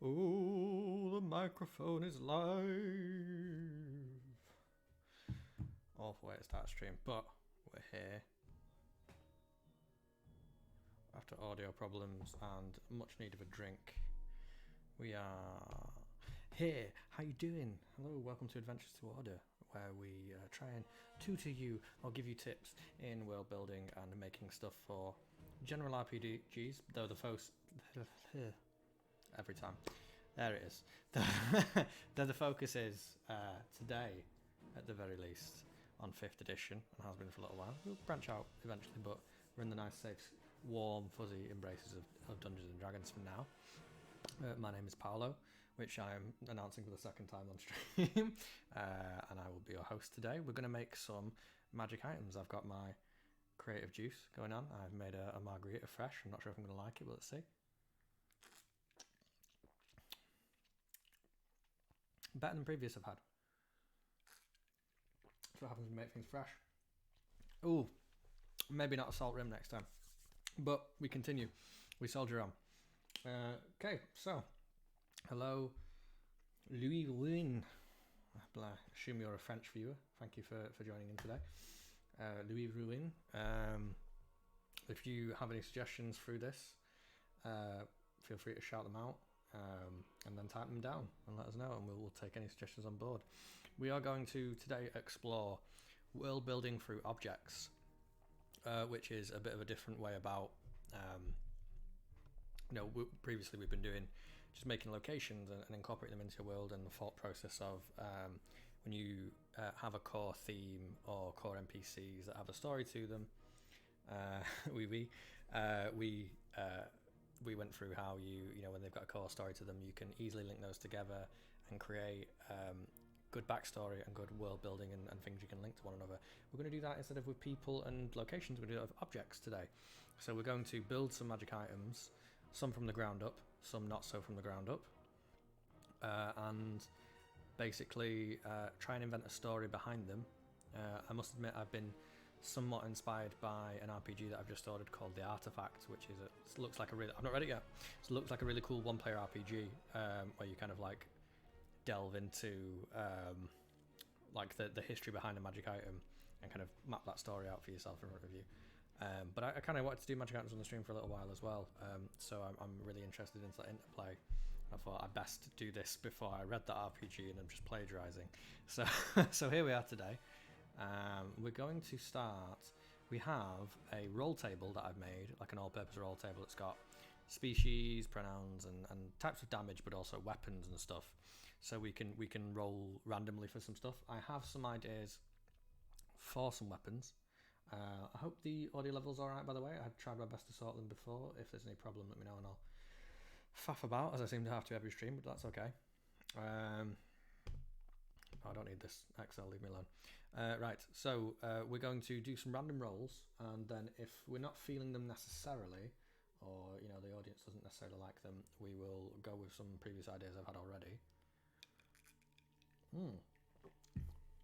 Oh, the microphone is live. Awful way to start a stream, but we're here. After audio problems and much need of a drink, we are here. How you doing? Hello, welcome to Adventures to Order, where we try and tutor you or give you tips in world building and making stuff for general RPGs, though the focus... every time. There it is. Though the focus is, today, at the very least, on 5th edition, and has been for a little while. We'll branch out eventually, but we're in the nice, safe, warm, fuzzy embraces of Dungeons & Dragons for now. My name is Paolo, which I'm announcing for the second time on stream, and I will be your host today. We're going to make some magic items. I've got my creative juice going on. I've made a margarita fresh. I'm not sure if I'm going to like it, but let's see. Better than previous I've had. That's what happens when you make things fresh. Ooh, maybe not a salt rim next time. But we continue. We soldier on. Okay, so hello, Louis Ruin. I assume you're a French viewer. Thank you for joining in today. Louis Ruin. If you have any suggestions through this, feel free to shout them out. And then type them down and let us know, and we'll take any suggestions on board. We are going to today explore world building through objects, which is a bit of a different way about. Previously we've been doing just making locations and incorporating them into your world, and the thought process of when you have a core theme or core NPCs that have a story to them. We went through how when they've got a core story to them, you can easily link those together and create good backstory and good world building and things you can link to one another. We're going to do that instead of with people and locations. We're going to do it with objects today. So we're going to build some magic items, some from the ground up, some not so from the ground up, and basically try and invent a story behind them. I must admit I've been somewhat inspired by an RPG that I've just ordered called The Artifact, which is looks like a really, I've not read it yet, so it looks like a really cool one-player RPG where you kind of like delve into like the history behind a magic item and kind of map that story out for yourself in front of you. But I kind of wanted to do magic items on the stream for a little while as well, so I'm really interested in that interplay. I thought I'd best do this before I read that RPG and I'm just plagiarizing. So so here we are today. We're going to start. We have a roll table that I've made, like an all-purpose roll table. It's got species, pronouns, and types of damage, but also weapons and stuff. So we can roll randomly for some stuff. I have some ideas for some weapons. I hope the audio level's alright, by the way. I've tried my best to sort them before. If there's any problem, let me know and I'll faff about, as I seem to have to every stream, but that's okay. I don't need this Excel, leave me alone. Right, so we're going to do some random rolls, and then if we're not feeling them necessarily, or the audience doesn't necessarily like them, we will go with some previous ideas I've had already.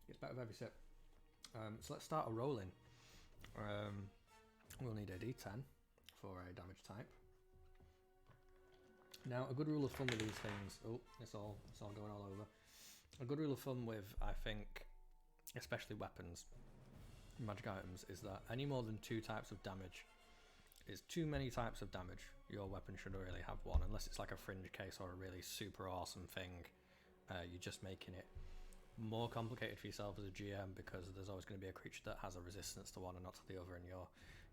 It's better with every sip. So let's start a rolling. We'll need a D10 for a damage type. Now, a good rule of thumb with these things. Oh, it's all going all over. A good rule of thumb with, I think, especially weapons, magic items, is that any more than 2 types of damage is too many types of damage. Your weapon should really have one, unless it's like a fringe case or a really super awesome thing. You're just making it more complicated for yourself as a GM, because there's always going to be a creature that has a resistance to one and not to the other, and you're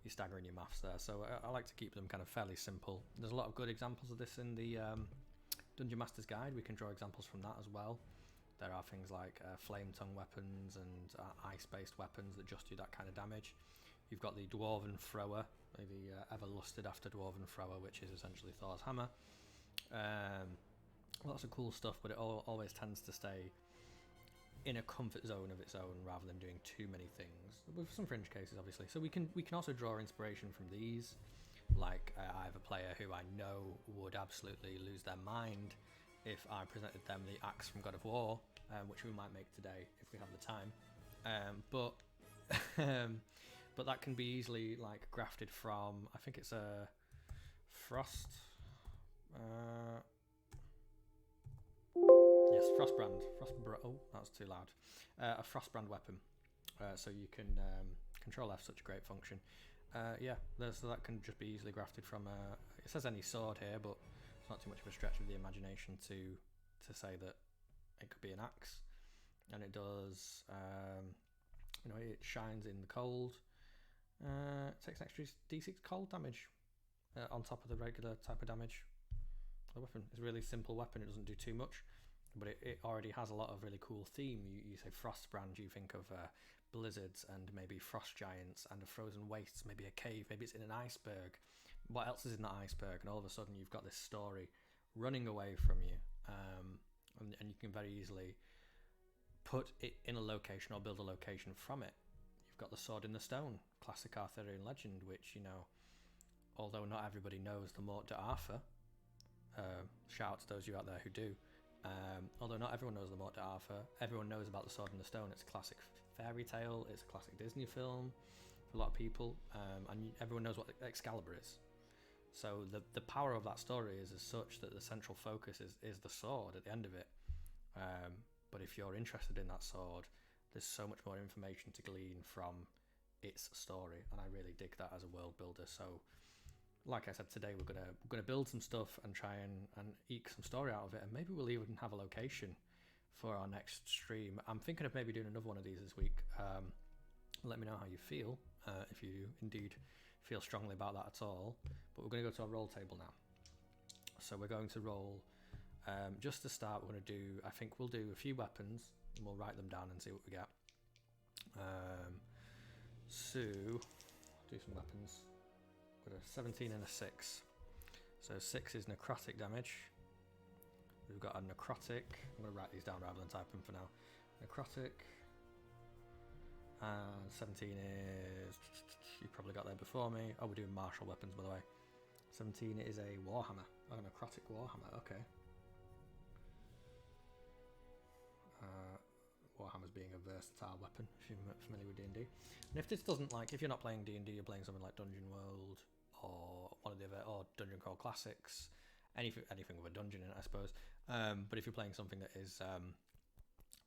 staggering your maths there. So I like to keep them kind of fairly simple. There's a lot of good examples of this in the Dungeon Master's Guide. We can draw examples from that as well. There are things like flame tongue weapons and ice-based weapons that just do that kind of damage. You've got the Dwarven Thrower, the ever-lusted after Dwarven Thrower, which is essentially Thor's hammer. Lots of cool stuff, but it always tends to stay in a comfort zone of its own rather than doing too many things, with some fringe cases obviously. So we can also draw inspiration from these. Like I have a player who I know would absolutely lose their mind if I presented them the axe from God of War, which we might make today if we have the time. But that can be easily like grafted from, I think it's a frost Yes, Frostbrand. Oh, that's too loud. A Frostbrand weapon. So you can Control F, such a great function. Yeah, so that can just be easily grafted from it says any sword here, but it's not too much of a stretch of the imagination to say that it could be an axe. And it does, it shines in the cold. It takes an extra d6 cold damage on top of the regular type of damage. The weapon is a really simple weapon. It doesn't do too much, but it already has a lot of really cool theme. You say Frostbrand, you think of blizzards and maybe frost giants and a frozen wastes, maybe a cave, maybe it's in an iceberg. What else is in that iceberg? And all of a sudden you've got this story running away from you, and you can very easily put it in a location or build a location from it. You've got the Sword in the Stone, classic Arthurian legend, which, although not everybody knows the Morte d'Arthur, shout out to those of you out there who do. Although not everyone knows the Morte d'Arthur, everyone knows about the Sword in the Stone. It's a classic fairy tale, it's a classic Disney film for a lot of people, and everyone knows what Excalibur is. So the power of that story is as such that the central focus is the sword at the end of it. But if you're interested in that sword, there's so much more information to glean from its story, and I really dig that as a world builder. So like I said, today we're gonna build some stuff and try and eke some story out of it, and maybe we'll even have a location for our next stream. I'm thinking of maybe doing another one of these this week. Let me know how you feel, if you indeed feel strongly about that at all. But we're going to go to our roll table now. So we're going to roll, just to start, I think we'll do a few weapons and we'll write them down and see what we get. So, do some weapons. We've got a 17 and a 6. So 6 is necrotic damage. We've got a necrotic. I'm going to write these down rather than type them for now. Necrotic. And 17 is... You probably got there before me. Oh, we're doing martial weapons, by the way. 17 is a warhammer. Oh, a necrotic warhammer. Okay. Warhammer's being a versatile weapon, if you're familiar with D&D. And if this doesn't, if you're not playing D&D, you're playing something like Dungeon World or one of the other, or Dungeon Crawl Classics, anything with a dungeon in it, I suppose. But if you're playing something that is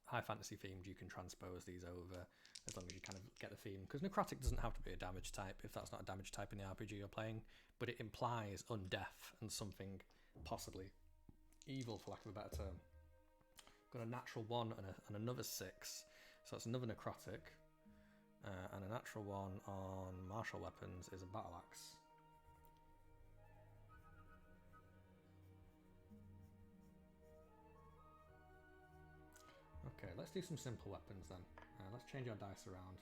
high fantasy themed, you can transpose these over as long as you kind of get the theme. Because necrotic doesn't have to be a damage type if that's not a damage type in the RPG you're playing, but it implies undeath and something possibly evil, for lack of a better term. Got a natural 1 and another 6, so that's another necrotic, and a natural 1 on martial weapons is a battle axe. Okay, let's do some simple weapons then. Let's change our dice around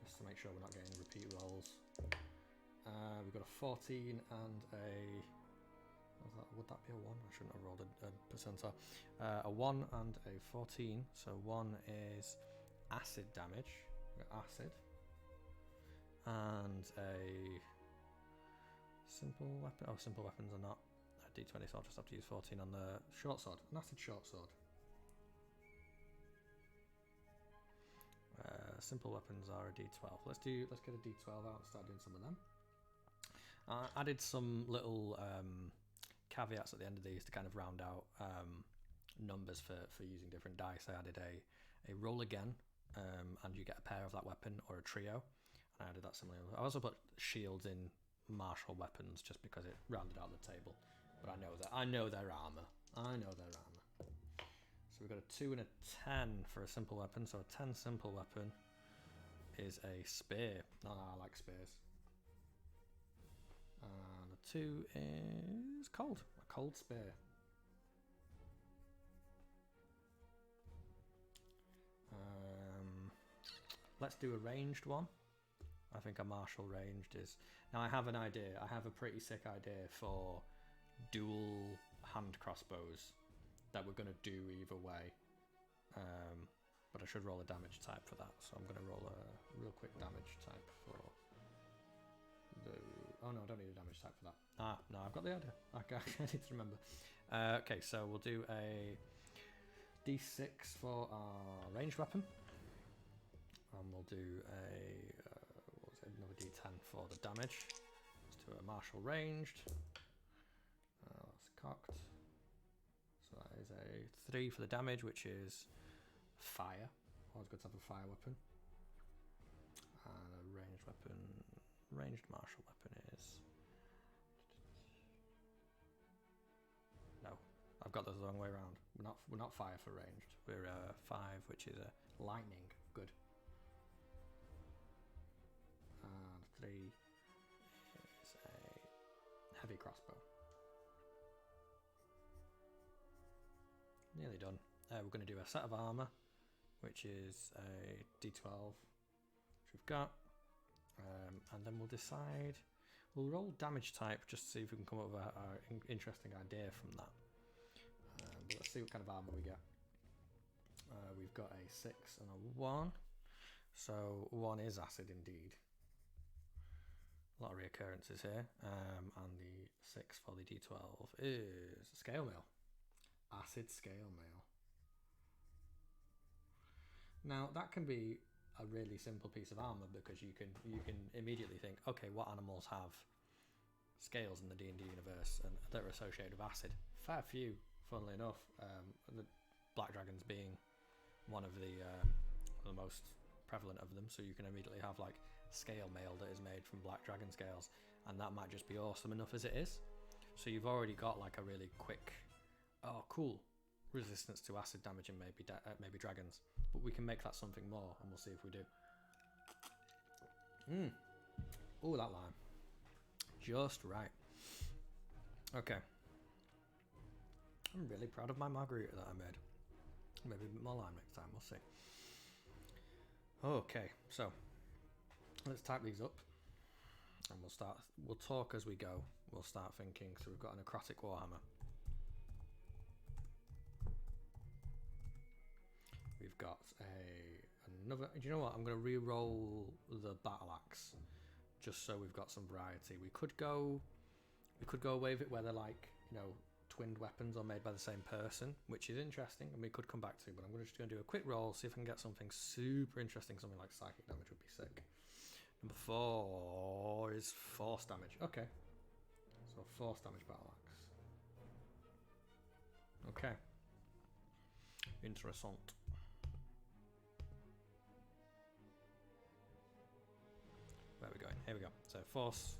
just to make sure we're not getting repeat rolls. We've got a 14 and a... Would that be a 1? I shouldn't have rolled a percentile. A 1 and a 14. So 1 is acid damage. We've got acid. And a simple weapon. Oh, simple weapons are not a d20, so I'll just have to use 14 on the short sword. An acid short sword. Simple weapons are a d12. Let's get a d12 out and start doing some of them. I added some little caveats at the end of these to kind of round out numbers for using different dice. I added a roll again, and you get a pair of that weapon or a trio. And I added that similarly. I also put shields in martial weapons just because it rounded out the table. But I know their armor. So we've got a 2 and a 10 for a simple weapon. So a 10 simple weapon is a spear. I like spears. And a 2 is cold. A cold spear. Let's do a ranged one. I think a martial ranged is... Now I have an idea. I have a pretty sick idea for dual hand crossbows that we're going to do either way. But I should roll a damage type for that. So I'm going to roll a real quick damage type for the... Oh no, I don't need a damage type for that. No, I've got the idea. I need to remember. Okay, so we'll do a d6 for our ranged weapon. And we'll do another d10 for the damage. Let's do a martial ranged. That's cocked. So So that is a 3 for the damage, which is fire. Always good to have a fire weapon. And a ranged weapon, ranged martial weapon is... No, I've got those the wrong way around. We're not fire for ranged. We're 5, which is a lightning. Good. And 3 is a heavy crossbow. Nearly done. We're going to do a set of armor, which is a d12, which we've got, and then we'll decide. We'll roll damage type just to see if we can come up with an interesting idea from that. But let's see what kind of armor we get. We've got a 6 and a 1, so 1 is acid indeed. A lot of reoccurrences here, and the 6 for the d12 is scale mail. Acid scale mail. Now that can be a really simple piece of armor because you can immediately think, okay, what animals have scales in the D&D universe and that are associated with acid? Fair few, funnily enough. The black dragons being one of the most prevalent of them, so you can immediately have like scale mail that is made from black dragon scales, and that might just be awesome enough as it is. So you've already got like a really quick, oh cool, resistance to acid damage and maybe dragons, but we can make that something more, and we'll see if we do. Oh, that lime, just right. Okay, I'm really proud of my margarita that I made. Maybe a bit more lime next time, we'll see. Okay, so let's type these up and we'll talk as we go. We'll start thinking. So we've got a necrotic warhammer. We've got another. Do you know what? I'm going to re-roll the battle axe just so we've got some variety. We could go away with it where they're like, you know, twinned weapons are made by the same person, which is interesting and we could come back to, but I'm just going to do a quick roll, see if I can get something super interesting. Something like psychic damage would be sick. Number 4 is force damage. Okay, so force damage battle axe. Okay, interessant. Where are we going? Here we go. So force.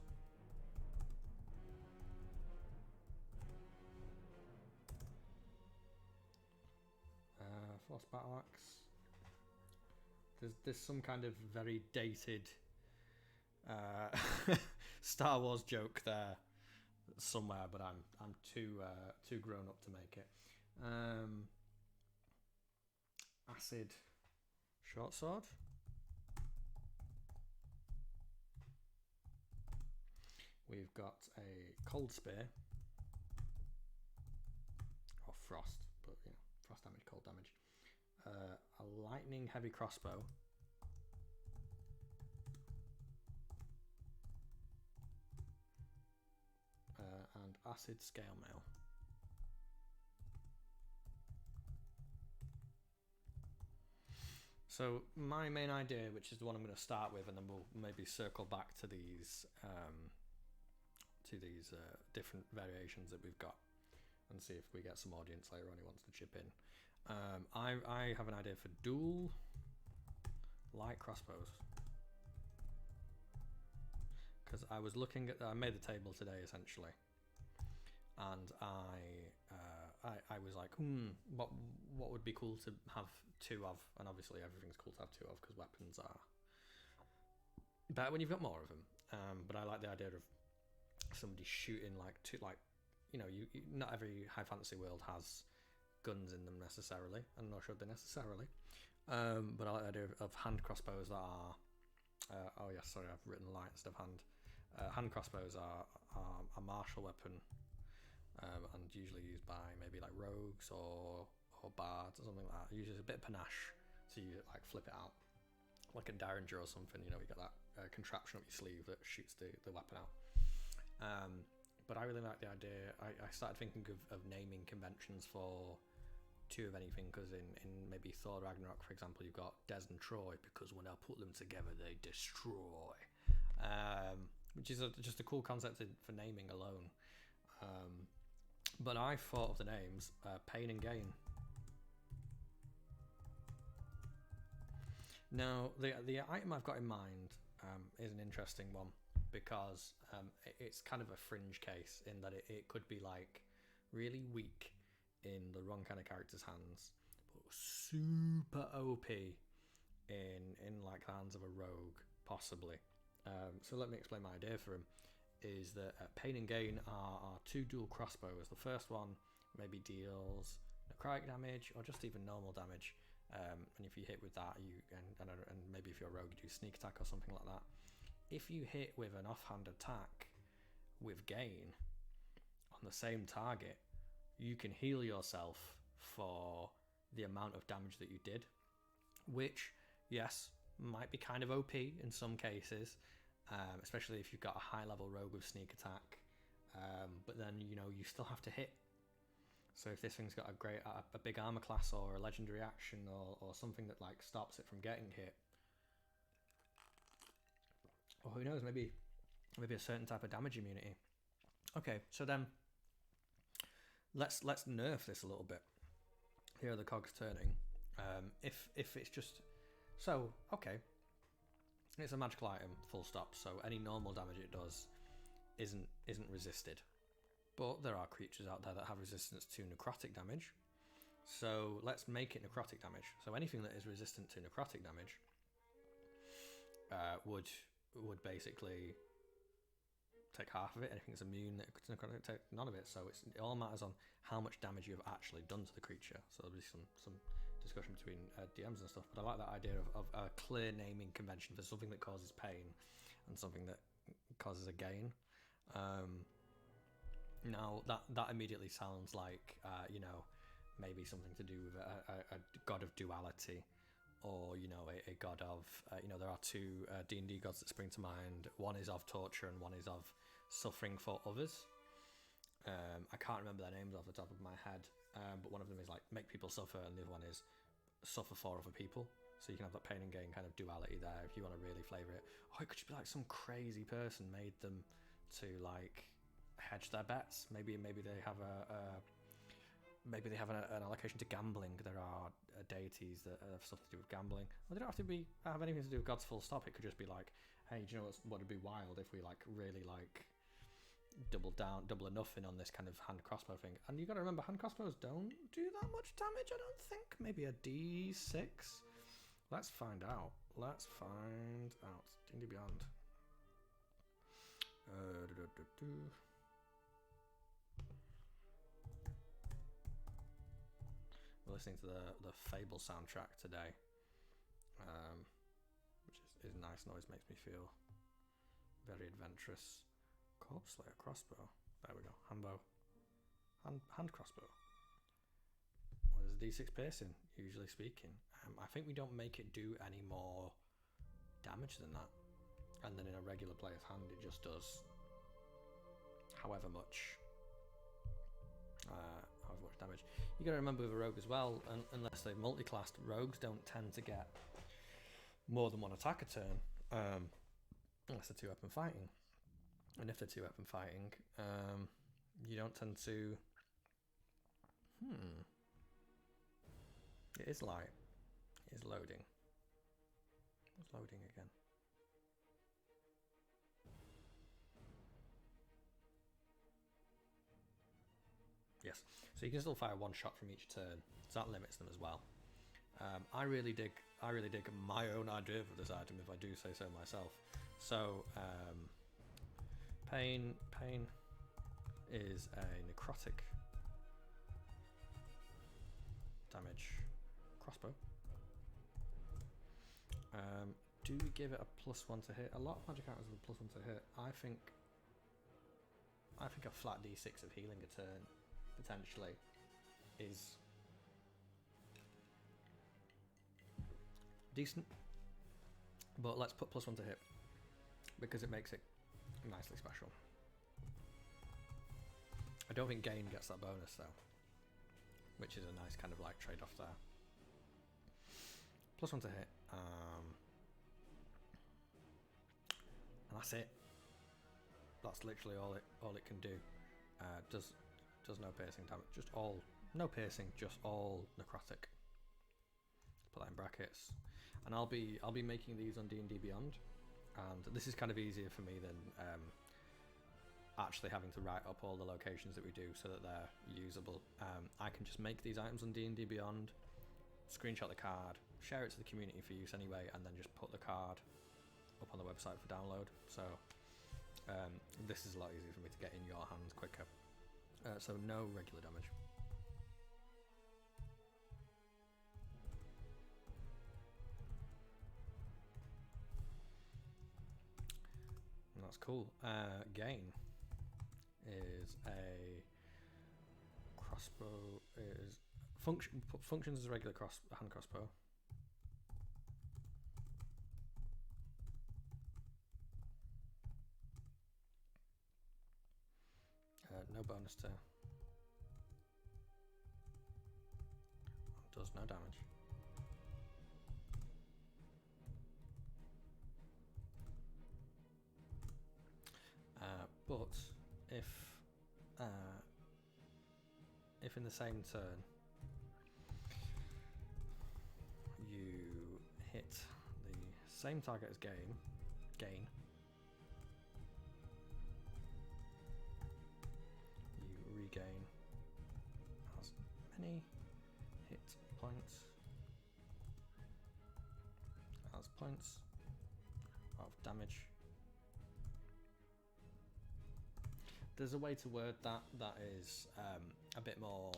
Force battle axe. There's some kind of very dated Star Wars joke there somewhere, but I'm too grown up to make it. Acid short sword. We've got a cold spear or frost, but you know, frost damage, cold damage. A lightning heavy crossbow. And acid scale mail. So my main idea, which is the one I'm going to start with, and then we'll maybe circle back to these different variations that we've got, and see if we get some audience later on who wants to chip in. I have an idea for dual light crossbows, because I was looking at, I made the table today essentially, and I was like, what would be cool to have 2 of, and obviously everything's cool to have 2 of because weapons are better when you've got more of them. But I like the idea of somebody shooting like 2, like, you know, you not every high fantasy world has guns in them necessarily, and nor should they necessarily. But I like the idea of hand crossbows that are. Oh yes, sorry, I've written light instead of hand. Hand crossbows are a martial weapon, and usually used by maybe like rogues or bards or something like that. It uses a bit of panache, so you like flip it out like a derringer or something. You know, you got that contraption up your sleeve that shoots the weapon out. But I really like the idea. I started thinking of naming conventions for 2 of anything, because in maybe Thor Ragnarok, for example, you've got Des and Troy, because when I put them together they destroy, which is just a cool concept for naming alone. But I thought of the names Pain and Gain. Now, the item I've got in mind is an interesting one because it's kind of a fringe case in that it could be like really weak in the wrong kind of character's hands, but super OP in like the hands of a rogue, possibly. So let me explain my idea for him. Is that Pain and Gain are two dual crossbows. The first one maybe deals necrotic damage or just even normal damage. And if you hit with that, and maybe if you're a rogue, you do sneak attack or something like that. If you hit with an offhand attack with Gain on the same target, you can heal yourself for the amount of damage that you did, which, yes, might be kind of OP in some cases, especially if you've got a high level rogue with sneak attack. But then, you know, you still have to hit. So if this thing's got a big armor class or a legendary action or something that like stops it from getting hit, or who knows, maybe a certain type of damage immunity. Okay, so then let's nerf this a little bit. Here are the cogs turning. If it's just so okay, it's a magical item, full stop. So any normal damage it does isn't resisted. But there are creatures out there that have resistance to necrotic damage. So let's make it necrotic damage. So anything that is resistant to necrotic damage would basically take half of it. Anything that's immune to necrotic, take none of it. So it all matters on how much damage you have actually done to the creature. So there'll be some discussion between DMs and stuff. But I like that idea of a clear naming convention for something that causes pain and something that causes a gain. Now that immediately sounds like you know, maybe something to do with a god of duality, or you know, a god of you know, there are two D&D gods that spring to mind. One is of torture and one is of suffering for others. I can't remember their names off the top of my head, but one of them is like make people suffer, and the other one is suffer for other people. So you can have that pain and gain kind of duality there if you want to really flavour it. Or it could just be like some crazy person made them to like hedge their bets. Maybe they have an allocation to gambling. There are deities that have stuff to do with gambling. Well, they don't have to have anything to do with gods full stop. It could just be like, hey, do you know what would be wild if we like really like double or nothing on this kind of hand crossbow thing. And you got to remember, hand crossbows don't do that much damage, I don't think. Maybe a D6. Let's find out. D&D Beyond. We're listening to the Fable soundtrack today, which is nice noise, makes me feel very adventurous. Corpse Slayer crossbow. There we go. Hand crossbow. What is a D6 piercing, usually speaking? I think we don't make it do any more damage than that. And then in a regular player's hand, it just does however much damage. You gotta remember with a rogue as well, unless they've multi-classed, rogues don't tend to get more than one attack a turn, unless they're two-weapon fighting. And if they're two-weapon fighting, you don't tend to... It is light. It is loading. It's loading again. Yes, so you can still fire one shot from each turn, so that limits them as well. I really dig my own idea for this item, if I do say so myself. So, Pain is a necrotic damage crossbow. Do we give it a +1 to hit? A lot of magic items with a +1 to hit. I think a flat D6 of healing a turn potentially is decent, but let's put +1 to hit because it makes it nicely special. I don't think Gain gets that bonus though, which is a nice kind of like trade-off there. +1 to hit, and that's it. That's literally all it can do. Does does no piercing damage. Just all, no piercing, just all necrotic. Put that in brackets. And I'll be making these on D&D Beyond, and this is kind of easier for me than actually having to write up all the locations that we do so that they're usable. I can just make these items on D&D Beyond, screenshot the card, share it to the community for use anyway, and then just put the card up on the website for download. So this is a lot easier for me to get in your hands quicker. So no regular damage. And that's cool. Gain is a crossbow. Is functions as a regular hand crossbow. No bonus to. Does no damage. But if in the same turn you hit the same target as gain, you regain as many hit points as points of damage. There's a way to word that is a bit more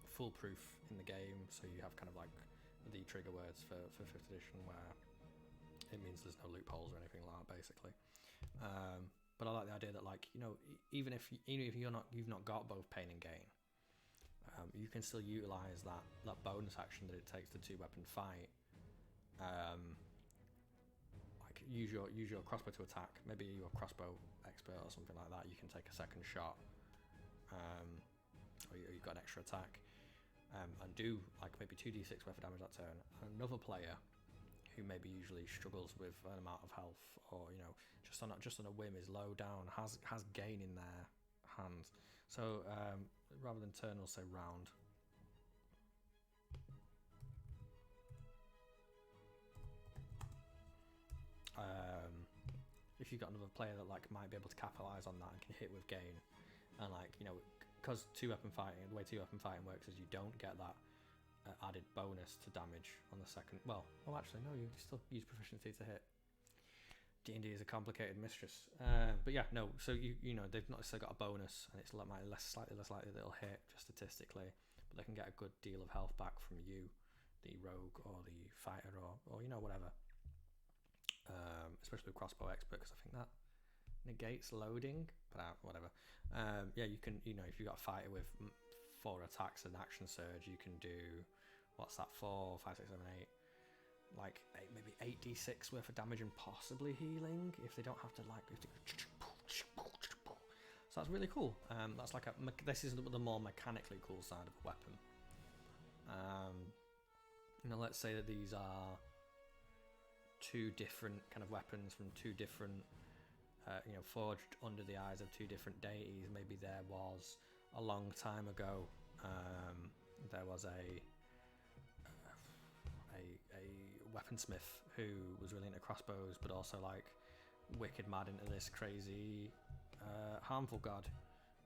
foolproof in the game, so you have kind of like the trigger words for 5th edition where it means there's no loopholes or anything like that, basically. But I like the idea that, like, you know, even if you've not got both pain and gain, you can still utilize that bonus action that it takes to 2-weapon fight. Like use your crossbow to attack. Maybe you're a crossbow expert or something like that. You can take a second shot, or you've got an extra attack, and do like maybe 2d6 worth of damage that turn. Another player who maybe usually struggles with an amount of health, or you know, just on a whim is low down, has gain in their hand. So rather than turn, we'll say round. If you've got another player that like might be able to capitalize on that and can hit with gain, and like, you know, because 2-weapon fighting, the way 2-weapon fighting works is you don't get that added bonus to damage on the second. Well, actually no, you still use proficiency to hit. D&D is a complicated mistress, but yeah, no. So you know they've not necessarily got a bonus, and it's slightly less likely that it'll hit just statistically, but they can get a good deal of health back from you, the rogue or the fighter, or you know, whatever. Especially with crossbow expert, because I think that negates loading, but whatever. Yeah, you can, you know, if you've got a fighter with 4 attacks and action surge, you can do, what's that, 4, 5, 6, 7, 8, like maybe 8d6 worth of damage and possibly healing if they don't have to like. So that's really cool. That's like this is the more mechanically cool side of a weapon. You know, let's say that these are 2 different kind of weapons from 2 different, you know, forged under the eyes of 2 different deities. Maybe there was a long time ago, there was a weaponsmith who was really into crossbows, but also like wicked mad into this crazy, harmful god.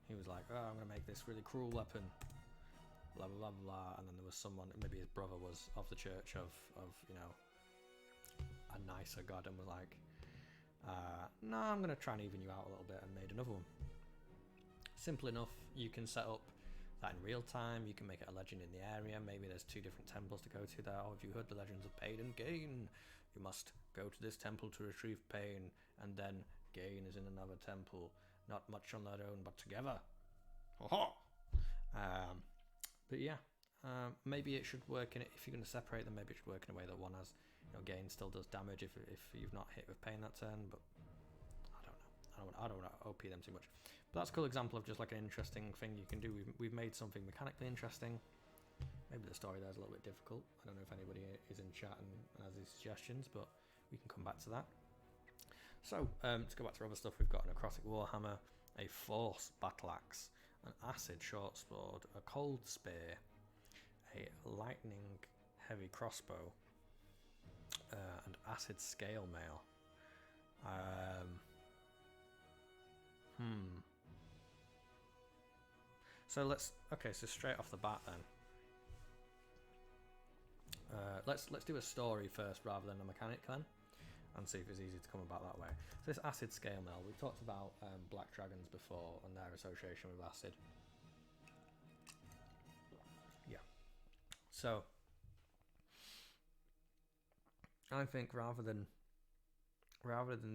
He was like, oh, I'm gonna make this really cruel weapon, blah blah blah blah. And then there was someone, maybe his brother was of the church of you know, a nicer god, and was like, no, I'm going to try and even you out a little bit, and made another one. Simple enough. You can set up that in real time. You can make it a legend in the area. Maybe there's 2 different temples to go to there. Oh, have you heard the legends of pain and gain? You must go to this temple to retrieve pain, and then gain is in another temple. Not much on their own, but together. But yeah, maybe it should work in it. If you're going to separate them, maybe it should work in a way that one has, you know, gain still does damage if you've not hit with pain that turn. But I don't want to OP them too much. But that's a cool example of just like an interesting thing you can do. We've made something mechanically interesting. Maybe the story there's a little bit difficult. I don't know if anybody is in chat and has these suggestions, but we can come back to that. So to go back to other stuff, we've got a necrotic warhammer, a force battle axe, an acid short sword, a cold spear, a lightning heavy crossbow, and acid scale mail. So so straight off the bat then, let's do a story first rather than a mechanic then, and see if it's easy to come about that way. So this acid scale mail, we've talked about black dragons before and their association with acid. Yeah. So I think rather than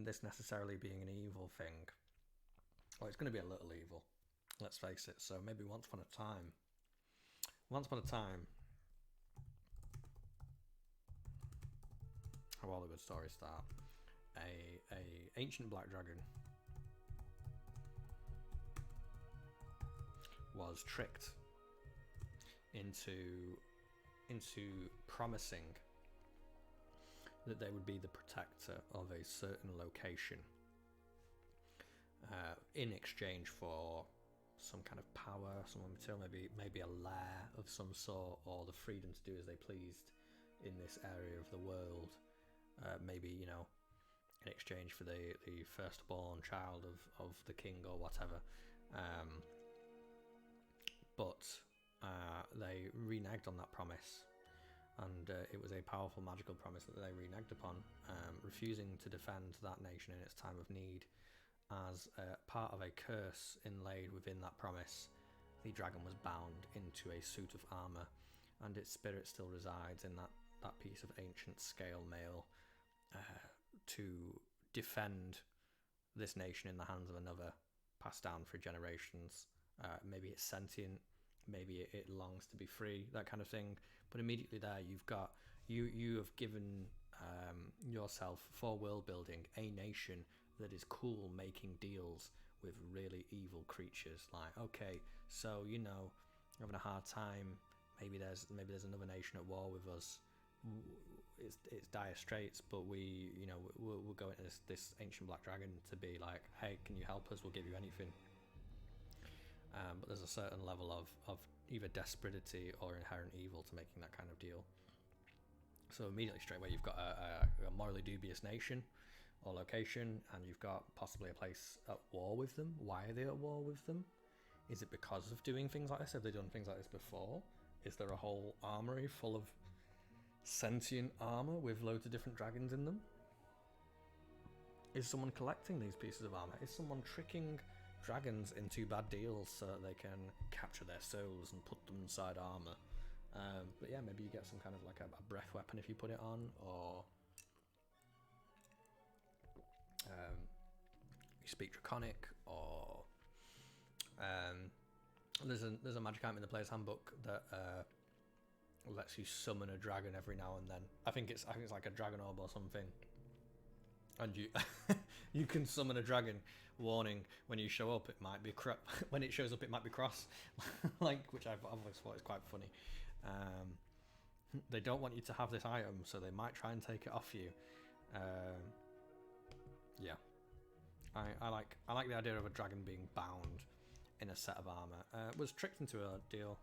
this necessarily being an evil thing, well, it's going to be a little evil, let's face it. So maybe once upon a time, how all the good stories start, a ancient black dragon was tricked into promising that they would be the protector of a certain location in exchange for some kind of power, some material, maybe a lair of some sort, or the freedom to do as they pleased in this area of the world. Maybe, you know, in exchange for the firstborn child of the king or whatever. But they reneged on that promise, and it was a powerful magical promise that they reneged upon, refusing to defend that nation in its time of need. As part of a curse inlaid within that promise, the dragon was bound into a suit of armour, and its spirit still resides in that piece of ancient scale mail to defend this nation in the hands of another, passed down for generations. Maybe it's sentient, maybe it longs to be free, that kind of thing. But immediately there, you've got you have given yourself, for world building, a nation that is cool making deals with really evil creatures. Like, okay, so, you know, having a hard time, maybe there's another nation at war with us. It's dire straits, but we'll go into this ancient black dragon to be like, hey, can you help us? We'll give you anything. But there's a certain level of either desperatity or inherent evil to making that kind of deal. So immediately, straight away, you've got a morally dubious nation or location, and you've got possibly a place at war with them. Why are they at war with them? Is it because of doing things like this? Have they done things like this before? Is there a whole armory full of sentient armor with loads of different dragons in them? Is someone collecting these pieces of armor? Is someone tricking dragons into bad deals so that they can capture their souls and put them inside armor? But yeah, maybe you get some kind of like a breath weapon if you put it on, or you speak Draconic, or there's a magic item in the player's handbook that lets you summon a dragon every now and then. I think it's like a dragon orb or something, and you you can summon a dragon. Warning: when you show up, it might be when it shows up, it might be cross, like, which I've always thought is quite funny. They don't want you to have this item, so they might try and take it off you. Yeah, I like the idea of a dragon being bound in a set of armor. Was tricked into a deal.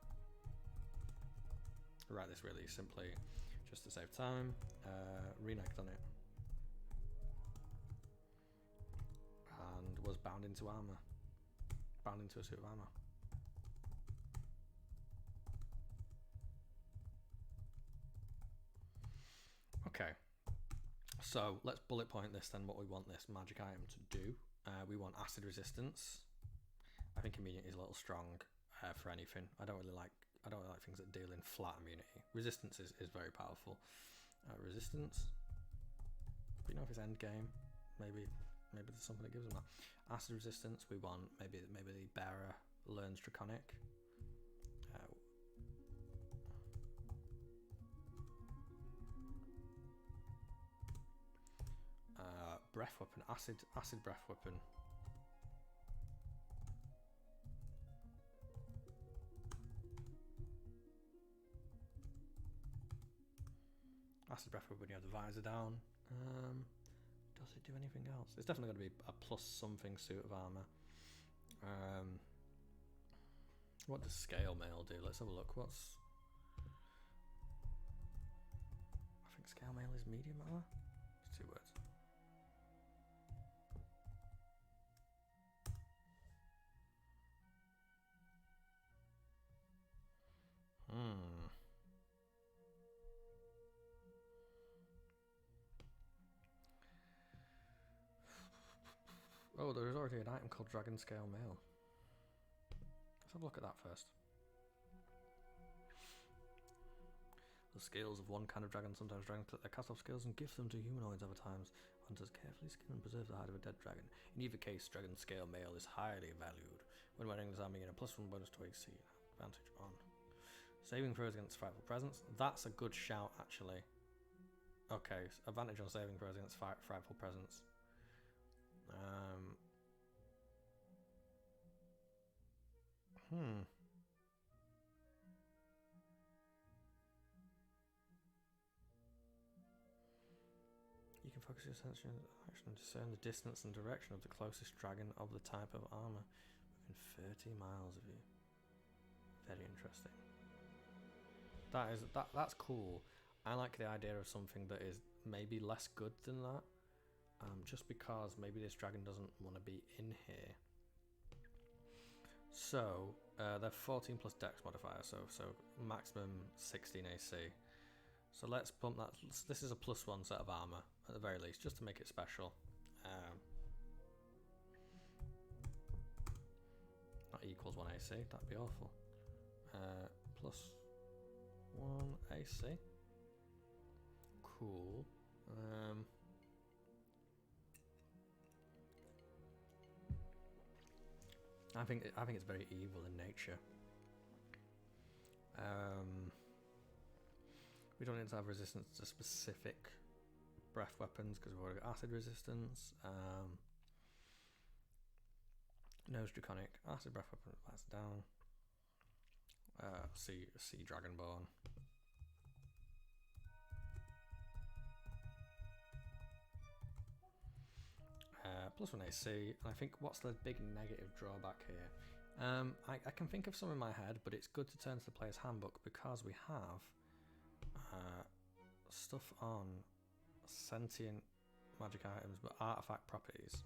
Write this really simply, just to save time. Reneged on it, and was bound into armor, bound into a suit of armor. Okay, so let's bullet point this then, what we want this magic item to do. We want acid resistance. I think immunity is a little strong for anything. I don't really like things that deal in flat immunity. Resistance is very powerful. Resistance. But you know, if it's end game, maybe there's something that gives them that. Acid resistance. We want maybe the bearer learns Draconic. Breath weapon, acid breath weapon. Acid breath weapon, you have the visor down. Does it do anything else? It's definitely going to be a plus something suit of armor. What does scale mail do? Let's have a look. I think scale mail is medium armor. It's 2 words. Oh, there's already an item called Dragon Scale Mail. Let's have a look at that first. The scales of one kind of dragon, sometimes dragons collect their cast off scales and gift them to humanoids. Other times, hunters carefully skin and preserve the hide of a dead dragon. In either case, Dragon Scale Mail is highly valued. When wearing this armor, you get a +1 bonus to AC. Advantage on saving throws against frightful presence. That's a good shout, actually. Okay, so advantage on saving throws against frightful presence. You can focus your attention on action and discern the distance and direction of the closest dragon of the type of armor within 30 miles of you. Very interesting. That's cool. I like the idea of something that is maybe less good than that. Just because maybe this dragon doesn't want to be in here. So they're 14 plus dex modifier, so maximum 16 AC. So let's bump that. This is a +1 set of armor at the very least, just to make it special. Not equals 1 AC, that'd be awful. +1 AC. Cool. I think it's very evil in nature. We don't need to have resistance to specific breath weapons because we've already got acid resistance. Nose draconic acid breath weapon. That's down. Sea dragonborn. +1 AC, and I think what's the big negative drawback here? I can think of some in my head, but it's good to turn to the player's handbook because we have stuff on sentient magic items, but artifact properties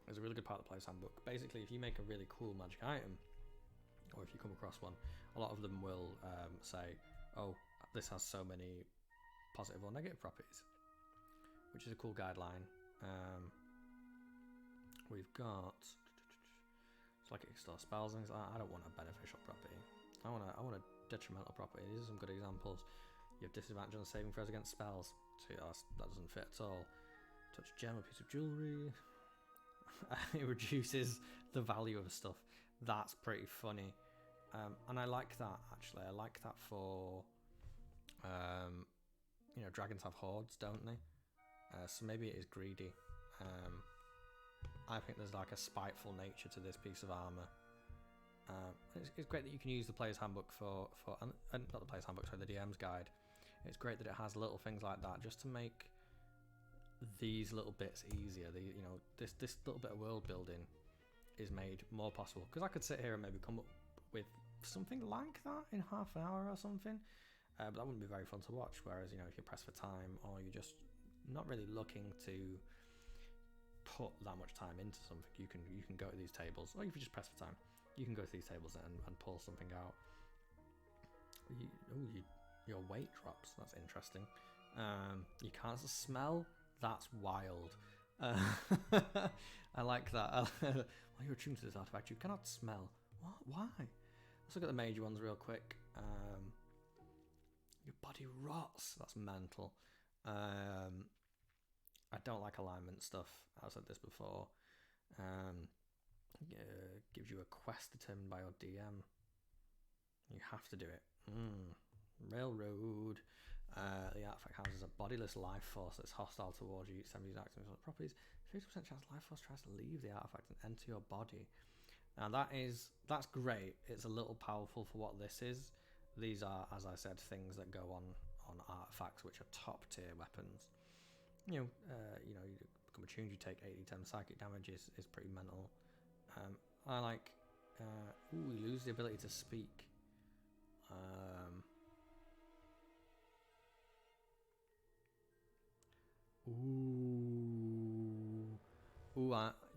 is a really good part of the player's handbook. Basically, if you make a really cool magic item, or if you come across one, a lot of them will say, oh, this has so many positive or negative properties, which is a cool guideline. We've got psychic store spells and things like that. I don't want a beneficial property. I want a detrimental property. These are some good examples. You have disadvantage on saving throws against spells. So that doesn't fit at all. Touch a gem, a piece of jewelry. It reduces the value of stuff. That's pretty funny. And I like that, actually. I like that for dragons have hordes, don't they? So maybe it is greedy. I think there's like a spiteful nature to this piece of armor. It's great that you can use the player's handbook for not the player's handbook, sorry, the DM's guide. It's great that it has little things like that just to make these little bits easier. This little bit of world building is made more possible because I could sit here and maybe come up with something like that in half an hour or something, but that wouldn't be very fun to watch. Whereas if you press for time or you're just not really looking to put that much time into something, you can go to these tables, or if you just press for time, you can go to these tables and pull something out. Your weight drops. That's interesting. You can't smell. That's wild. I like that. While you're attuned to this artifact, you cannot smell. What? Why? Let's look at the major ones real quick. Your body rots. That's mental. I don't like alignment stuff. I've said this before. Gives you a quest determined by your DM. You have to do it. Railroad. The artifact houses a bodiless life force that's hostile towards you. Each time you use actions on properties, 50% chance life force tries to leave the artifact and enter your body. Now that's great. It's a little powerful for what this is. These are, as I said, things that go on artifacts, which are top tier weapons. You become attuned, you take 80 10 psychic damage is pretty mental. I like We lose the ability to speak. Do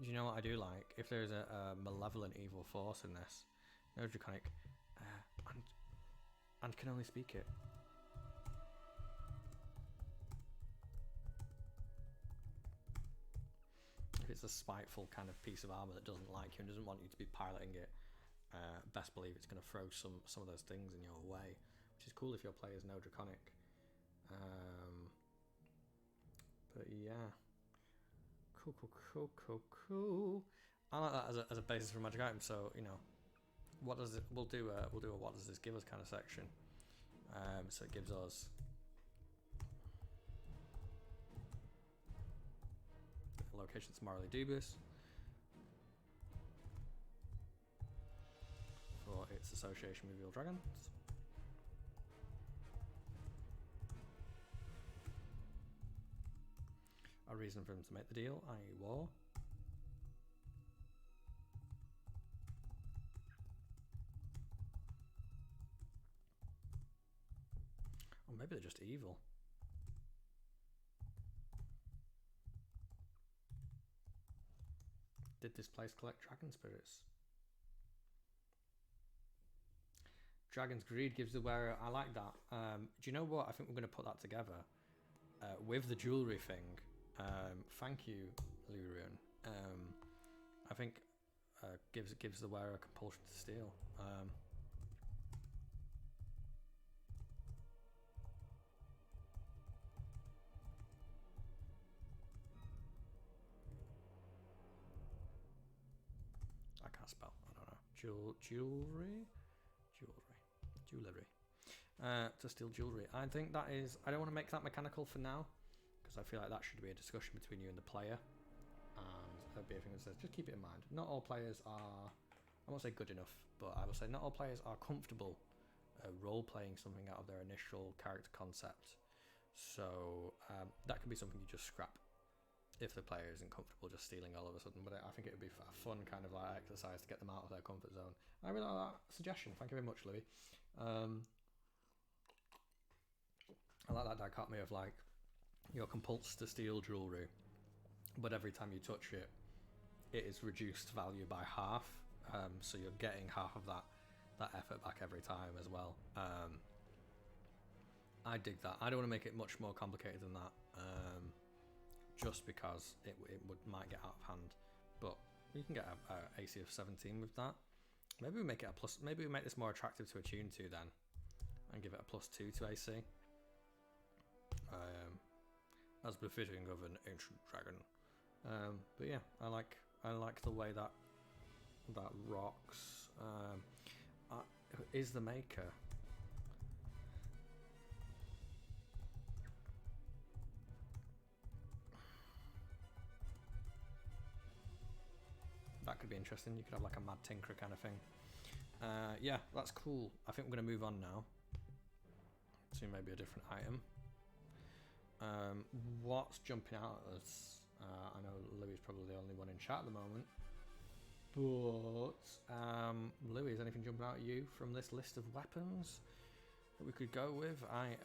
you know what I do like? If there's a malevolent evil force in this, no draconic, and can only speak it. If it's a spiteful kind of piece of armor that doesn't like you and doesn't want you to be piloting it, best believe it's going to throw some of those things in your way, which is cool if your player's no draconic. But yeah, cool. I like that as a basis for magic item. So you know, what does it? We'll do a what does this give us kind of section. So it gives us locations morally dubious for its association with evil dragons. A reason for him to make the deal, i.e. war. Or maybe they're just evil. Did this place collect dragon spirits? Dragon's greed gives the wearer. I like that. Do you know what? I think we're going to put that together with the jewelry thing. Thank you, Lurian. I think gives the wearer a compulsion to steal. I can't spell. I don't know. Jewelry. To steal jewelry. I think that is. I don't want to make that mechanical for now, because I feel like that should be a discussion between you and the player, and there'll be a thing that says just keep it in mind. Not all players are. I won't say good enough, but I will say not all players are comfortable role playing something out of their initial character concept. So that could be something you just scrap if the player isn't comfortable just stealing all of a sudden. But I think it would be a fun kind of like exercise to get them out of their comfort zone. I really like that suggestion. Thank you very much, Louis. I like that dichotomy of like you're compulsed to steal jewelry, but every time you touch it, it is reduced value by half. So you're getting half of that effort back every time as well. I dig that. I don't want to make it much more complicated than that. Just because it might get out of hand, but you can get a AC of 17 with that. Maybe we make it a plus. Maybe we make this more attractive to attune to then, and give it a +2 to AC. As befitting of an ancient dragon. But yeah, I like the way that rocks. Is the maker. That could be interesting. You could have like a mad tinkerer kind of thing. Yeah, that's cool. I think we're going to move on now to maybe a different item. What's jumping out at us? I know Louis is probably the only one in chat at the moment. But Louis, is anything jumping out at you from this list of weapons that we could go with? I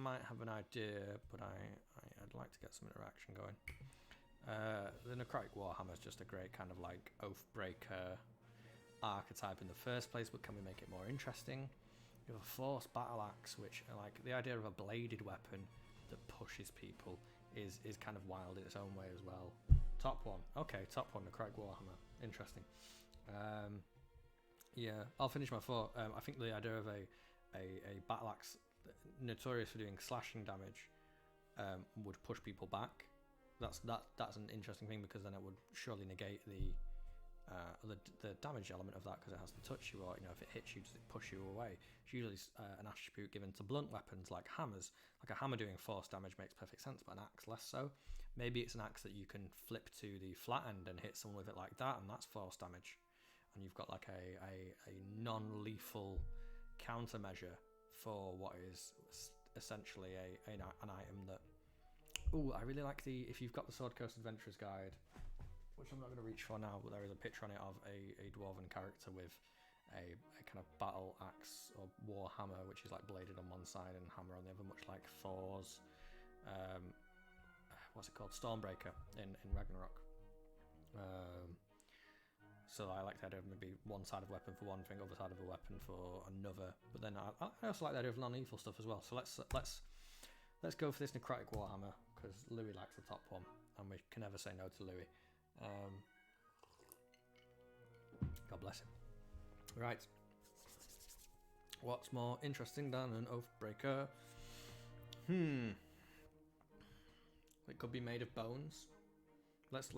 might have an idea, but I'd like to get some interaction going. The Necrotic Warhammer is just a great kind of like Oathbreaker archetype in the first place, but can we make it more interesting? You have a Force Battle Axe, which like the idea of a bladed weapon that pushes people is kind of wild in its own way as well. Top one, Necrotic Warhammer, interesting. Yeah, I'll finish my thought. I think the idea of a battle axe notorious for doing slashing damage would push people back. That's an interesting thing, because then it would surely negate the damage element of that, because it has to touch you, or if it hits you, does it push you away? It's usually an attribute given to blunt weapons like hammers. Like a hammer doing force damage makes perfect sense, but an axe less so. Maybe it's an axe that you can flip to the flat end and hit someone with it like that, and that's force damage, and you've got like a non-lethal countermeasure for what is essentially an item that. Oh, I really like if you've got the Sword Coast Adventurer's Guide, which I'm not going to reach for now, but there is a picture on it of a dwarven character with a kind of battle axe or war hammer, which is like bladed on one side and hammer on the other, much like Thor's what's it called, Stormbreaker in Ragnarok. So I like the idea of maybe one side of a weapon for one thing, other side of a weapon for another. But then I also like the idea of non-lethal stuff as well. So let's go for this necrotic warhammer, because Louis likes the top one, and we can never say no to Louis. God bless him. Right. What's more interesting than an Oathbreaker? It could be made of bones. Let's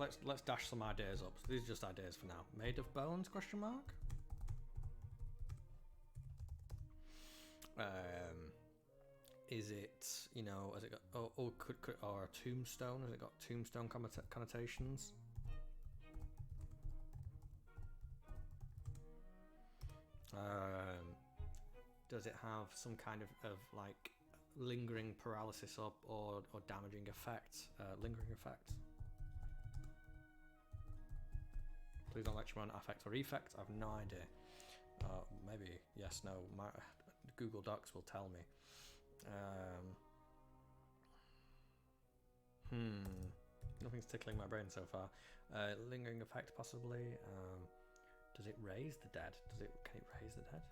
dash some ideas up. So these are just ideas for now. Made of bones? Question mark. Is it, you know, has it got or a tombstone? Has it got tombstone connotations? Does it have some kind of like lingering paralysis or damaging effect? Lingering effect. Please don't lecture me on affect or effect. I have no idea. Maybe yes, no. My Google Docs will tell me. Nothing's tickling my brain so far. Lingering effect, possibly. Does it raise the dead? Can it raise the dead?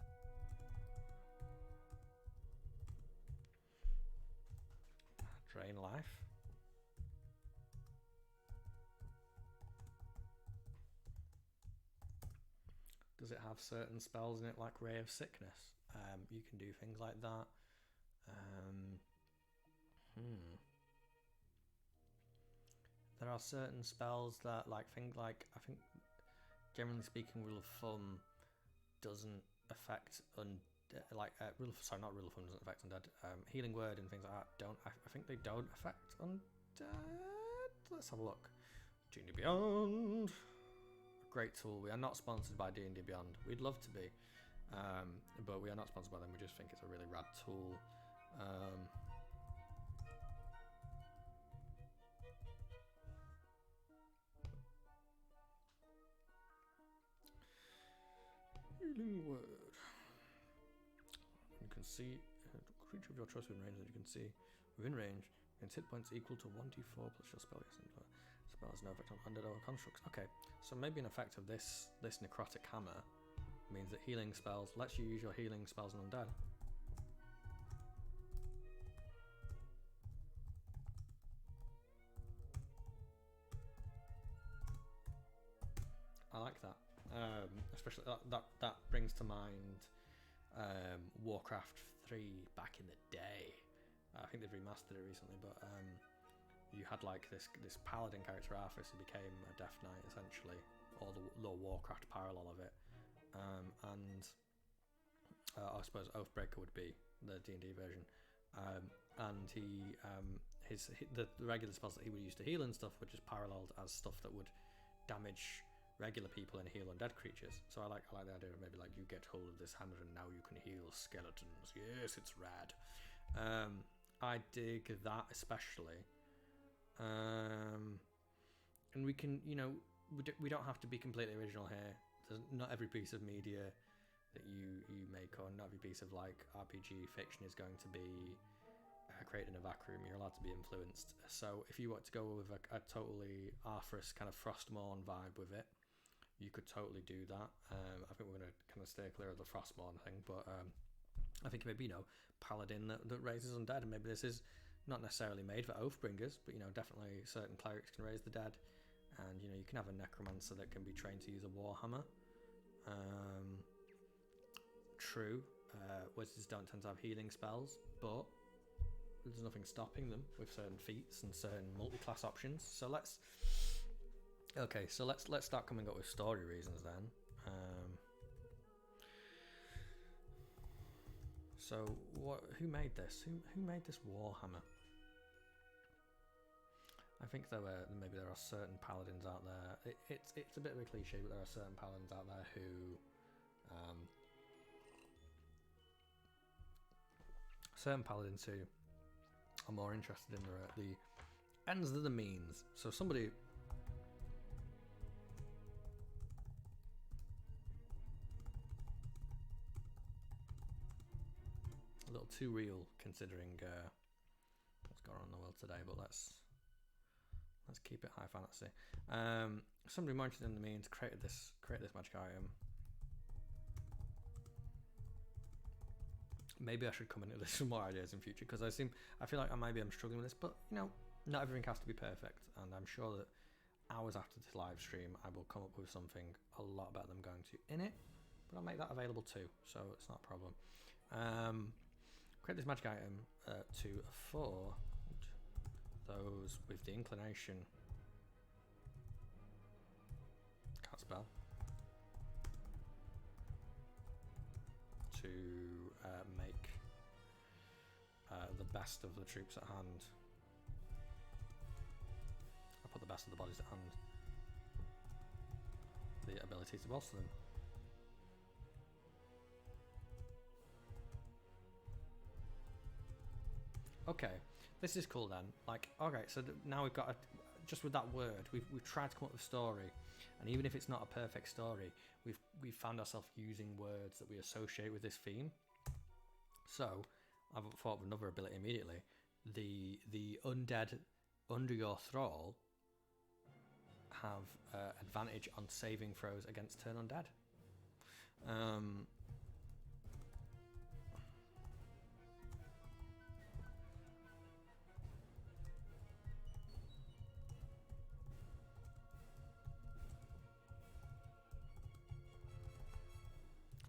Drain life. Does it have certain spells in it, like Ray of Sickness? You can do things like that. There are certain spells that, like things like, I think, generally speaking, rule of thumb doesn't affect not rule of thumb doesn't affect undead. Healing word and things like that don't. I think they don't affect undead. Let's have a look. D&D Beyond. Great tool. We are not sponsored by D&D Beyond. We'd love to be, but we are not sponsored by them. We just think it's a really rad tool. Healing word. You can see a creature of your choice within range that you can see within range. Gains hit points equal to 1d4 plus your spell. Spell has no effect on undead or constructs. Okay, so maybe an effect of this necrotic hammer means that healing spells lets you use your healing spells on undead. I like that. Especially that brings to mind Warcraft 3 back in the day. I think they've remastered it recently, but you had like this paladin character Arthas who became a Death Knight essentially, or the Warcraft parallel of it, and I suppose Oathbreaker would be the D&D version, and the regular spells that he would use to heal and stuff were just paralleled as stuff that would damage regular people and heal undead creatures. So I like the idea of maybe like you get hold of this hammer and now you can heal skeletons. Yes, it's rad. I dig that especially. And we can, you know, we don't have to be completely original here. There's not every piece of media that you make, or not every piece of like RPG fiction is going to be created in a vacuum. You're allowed to be influenced. So if you want to go with a totally Arthas kind of Frostmourne vibe with it, you could totally do that. I think we're going to kind of stay clear of the Frostmourne thing, but I think maybe, you know, paladin that raises undead, and maybe this is not necessarily made for Oathbringers, but, you know, definitely certain clerics can raise the dead, and, you know, you can have a necromancer that can be trained to use a warhammer. True, wizards don't tend to have healing spells, but there's nothing stopping them with certain feats and certain multi-class options. So let's start coming up with story reasons then. So who made this? Who made this warhammer? I think there are certain paladins out there. It's a bit of a cliche, but there are certain paladins out there who are more interested in the ends than the means. So somebody too real considering what's going on in the world today. But let's keep it high fantasy. Somebody more interested in the means create this magic item. Maybe I should come into this with more ideas in future, because I feel like I'm struggling with this, but you know, not everything has to be perfect, and I'm sure that hours after this live stream I will come up with something a lot better than I'm going to in it, but I'll make that available too, so it's not a problem. Create this magic item to afford those with the inclination, can't spell, to make the best of the troops at hand. I put the best of the bodies at hand, the ability to bolster them. Okay, this is cool then. Like, okay, so now we've got just with that word, we've tried to come up with a story, and even if it's not a perfect story, we've found ourselves using words that we associate with this theme. So I've thought of another ability immediately. The undead under your thrall have advantage on saving throws against turn undead. A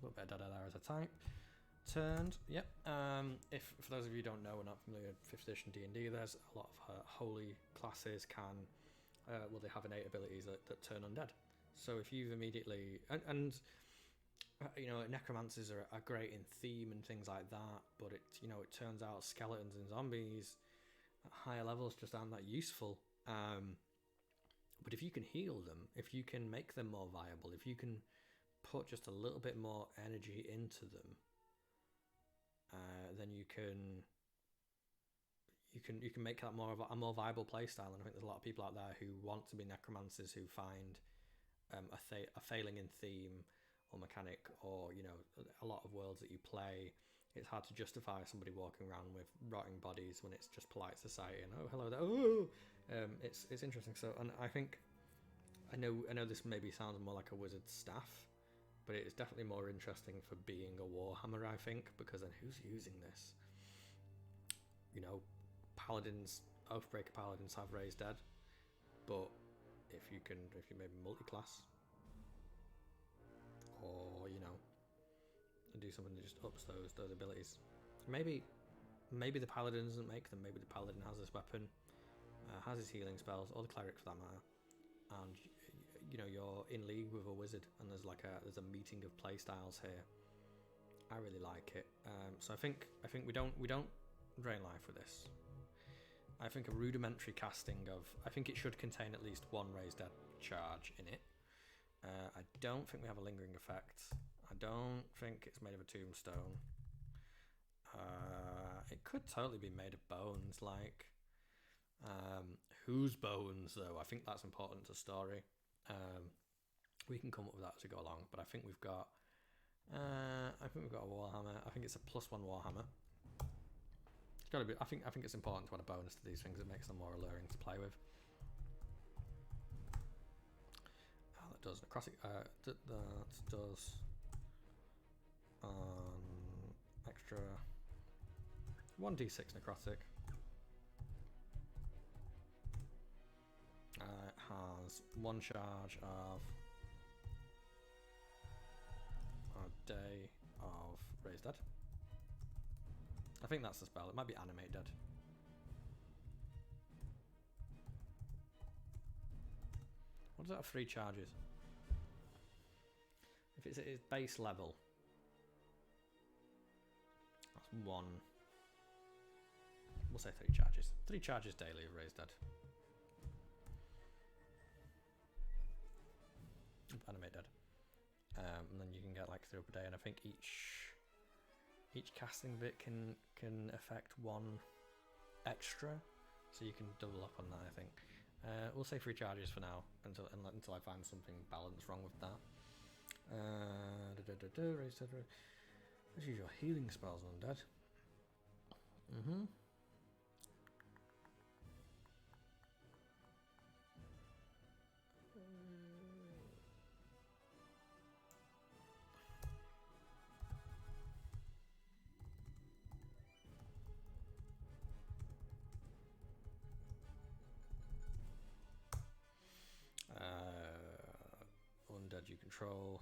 little bit of data there as a type. Turned, yep. If for those of you who don't know, we're not familiar with 5th edition D&D, there's a lot of holy classes can, well, they have innate abilities that turn undead. So if you've immediately, and you know, necromancers are great in theme and things like that, but it turns out skeletons and zombies at higher levels just aren't that useful. But if you can heal them, if you can make them more viable, if you can put just a little bit more energy into them, then you can make that more of a more viable playstyle. And I think there's a lot of people out there who want to be necromancers who find a failing in theme or mechanic, or you know, a lot of worlds that you play, it's hard to justify somebody walking around with rotting bodies when it's just polite society and oh hello there. Oh, it's interesting. So, and I think I know this maybe sounds more like a wizard's staff, but it is definitely more interesting for being a Warhammer, I think, because then who's using this? You know, paladins, Oathbreaker paladins have raised dead, but if you maybe multi-class, or you know, and do something that just ups those abilities. Maybe the paladin doesn't make them. Maybe the paladin has this weapon, has his healing spells, or the cleric for that matter, and you know, you're in league with a wizard, and there's a meeting of play styles here. I really like it. So I think we don't drain life with this. I think a rudimentary casting of, I think it should contain at least one raised dead charge in it. I don't think we have a lingering effect. I don't think it's made of a tombstone. It could totally be made of bones, like whose bones though? I think that's important to story. We can come up with that as we go along, but I think we've got a Warhammer. I think it's a +1 Warhammer. It's got to be. I think it's important to add a bonus to these things. It makes them more alluring to play with. That does necrotic. That does extra 1d6 necrotic. It has one charge of a day of raised dead. I think that's the spell. It might be animate dead. What does that have 3 charges? If it's at its base level, that's 1. We'll say 3 charges. 3 charges daily of raised dead. Animate dead. And then you can get like 3 up a day, and I think each casting bit can affect 1 extra, so you can double up on that. I think we'll say 3 charges for now until I find something balanced wrong with that. Let's use your healing spells on undead. Mm-hmm. Undead you control.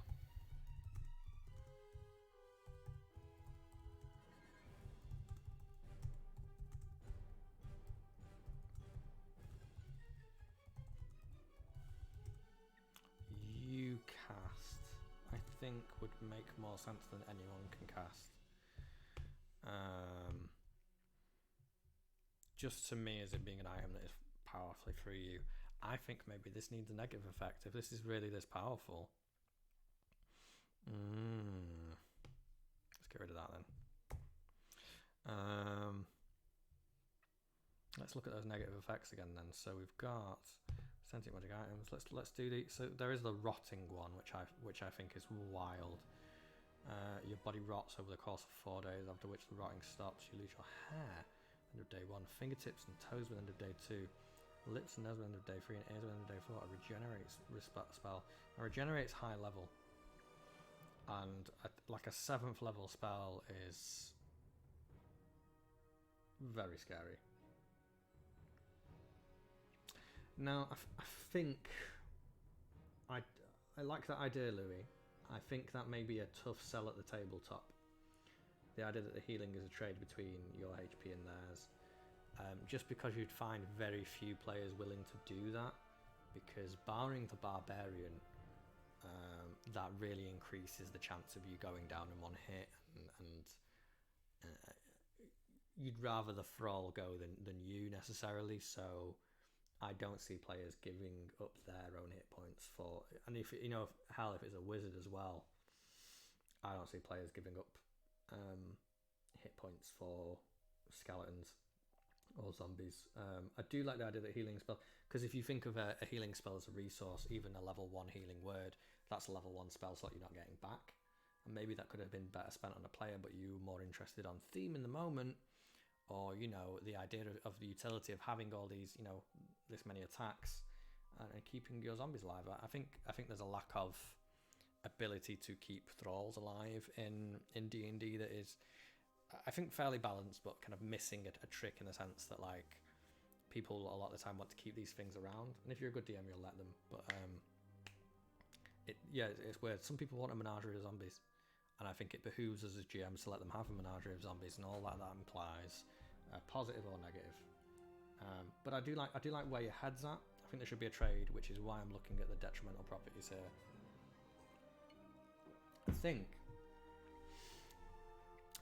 You cast, I think, would make more sense than anyone can cast. Just to me, as it being an item that is powerfully through you, I think maybe this needs a negative effect. If this is really this powerful, let's get rid of that then. Let's look at those negative effects again then. So we've got sentient magic items. Let's do the. So there is the rotting one, which I think is wild. Your body rots over the course of 4 days, after which the rotting stops. You lose your hair end of day 1, fingertips and toes by the end of day 2, lips and nose by the end of day 3, and ears by the end of day 4. It regenerates spell. It regenerates high level, and like a 7th level spell is very scary. Now I think I like that idea, Louis. I think that may be a tough sell at the tabletop. The idea that the healing is a trade between your HP and theirs. Just because you'd find very few players willing to do that, because barring the barbarian, that really increases the chance of you going down in one hit, and you'd rather the thrall go than you necessarily. So I don't see players giving up their own hit points for, and if you know, if it's a wizard as well, I don't see players giving up hit points for skeletons or zombies. I do like the idea that healing spell, because if you think of a healing spell as a resource, even a level 1 healing word, that's a level 1 spell slot you're not getting back, and maybe that could have been better spent on a player, but you were more interested on theme in the moment, or the idea of the utility of having all these, this many attacks and keeping your zombies alive. I think there's a lack of ability to keep thralls alive in D&D that is, I think, fairly balanced, but kind of missing a trick in the sense that, like, people a lot of the time want to keep these things around, and if you're a good DM, you'll let them. But it's weird. Some people want a menagerie of zombies, and I think it behooves us as GMs to let them have a menagerie of zombies, and all that implies, positive or negative. But I do like where your head's at. I think there should be a trade, which is why I'm looking at the detrimental properties here. I think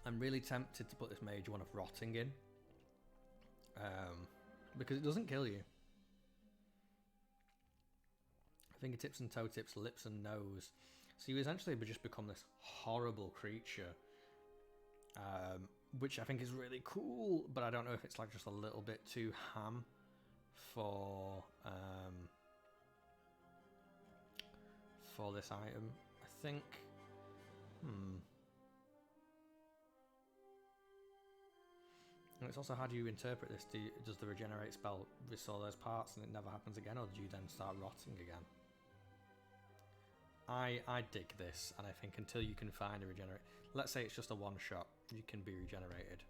I'm really tempted to put this mage one of rotting in, because it doesn't kill you. Fingertips and toe tips, lips and nose. So you essentially just become this horrible creature, which I think is really cool, but I don't know if it's like just a little bit too ham for this item. I think and it's also, how do you interpret this? Does the regenerate spell restore those parts and it never happens again, or do you then start rotting again? I dig this, and I think until you can find a regenerate, let's say it's just a one shot, you can be regenerated.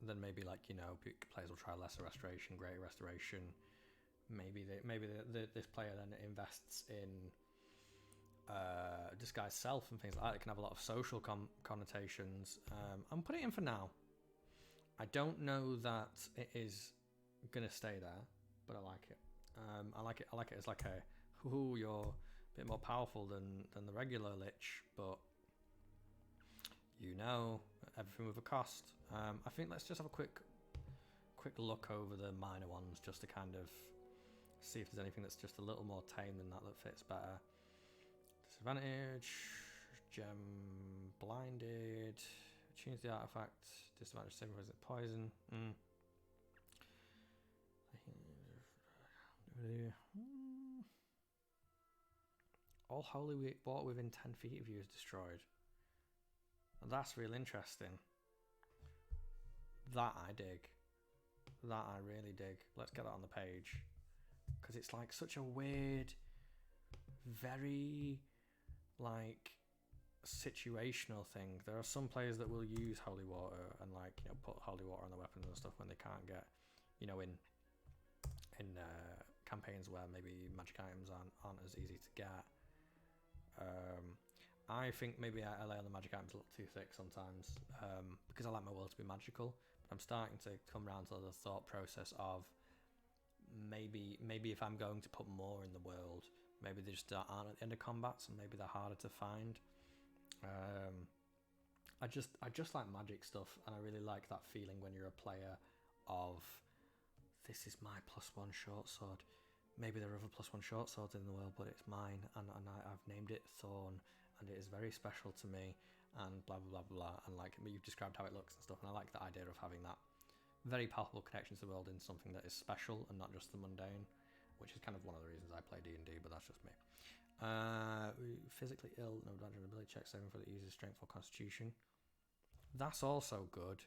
Then maybe, like, players will try lesser restoration, greater restoration. Maybe this player then invests in disguise self and things like that. It can have a lot of social connotations. I'm putting it in for now. I don't know that it is gonna stay there, but I like it. I like it as like you're a bit more powerful than the regular lich, but everything with a cost. I think let's just have a quick look over the minor ones, just to kind of see if there's anything that's just a little more tame than that fits better. Disadvantage, gem, blinded, change the artifact, disadvantage saving resistant poison. All holy bought within 10 feet of you is destroyed. That's real interesting. That I dig. That I really dig. Let's get that on the page. Because it's like such a weird, very like situational thing. There are some players that will use holy water and like, you know, put holy water on their weapons and stuff when they can't get, you know, in campaigns where maybe magic items aren't as easy to get. I think maybe I lay on the magic items a little too thick sometimes, because I like my world to be magical. But I'm starting to come around to the thought process of maybe if I'm going to put more in the world, maybe they just aren't at the end of combats, and maybe they're harder to find. I just like magic stuff, and I really like that feeling when you're a player of, this is my +1 short sword. Maybe there are other +1 short swords in the world, but it's mine, and I've named it Thorn, and it is very special to me, and blah blah blah blah. And like, you've described how it looks and stuff, and I like the idea of having that very palpable connection to the world in something that is special and not just the mundane, which is kind of one of the reasons I play D&D, but that's just me. Physically ill, no advantage on ability check, saving for the easiest strength or constitution. That's also good.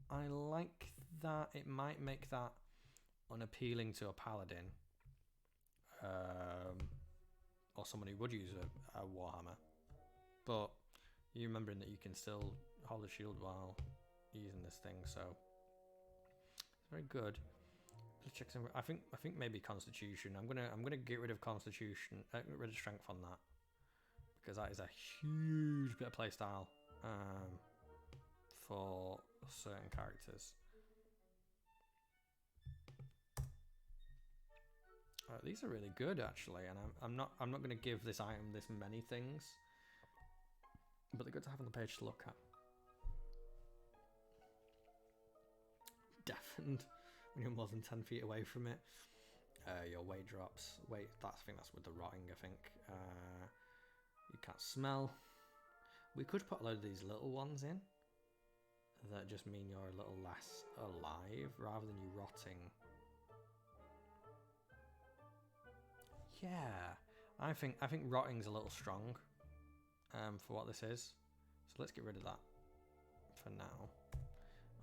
I like that. It might make that unappealing to a paladin, or someone who would use a warhammer, but you remembering that you can still hold a shield while using this thing, so it's very good. Let's check some. I think maybe constitution. I'm gonna get rid of constitution, get rid of strength on that, because that is a huge bit of playstyle for certain characters. These are really good actually, and I'm not going to give this item this many things, but they're good to have on the page to look at. Deafened when you're more than 10 feet away from it. Your weight drops. Wait, I think that's with the rotting. I think you can't smell. We could put a load of these little ones in that just mean you're a little less alive rather than you rotting. Yeah, I think rotting's a little strong for what this is. So let's get rid of that for now,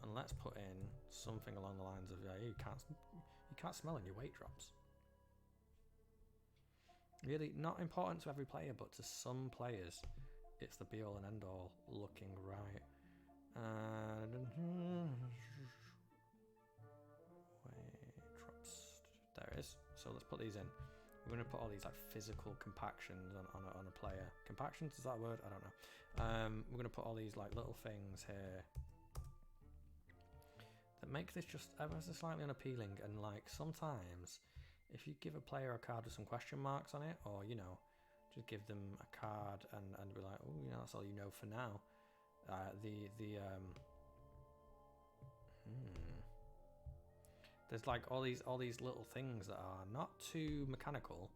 and let's put in something along the lines of you can't smell and your weight drops. Really not important to every player, but to some players, it's the be all and end all. Looking right. Weight drops. There it is. So let's put these in. We're going to put all these like physical compactions on a player. Compactions, is that a word? I don't know. We're going to put all these like little things here that make this just ever so slightly unappealing. And like sometimes, if you give a player a card with some question marks on it, or you know, just give them a card and be like, oh, you know, that's all you know for now. There's like all these little things that are not too mechanical,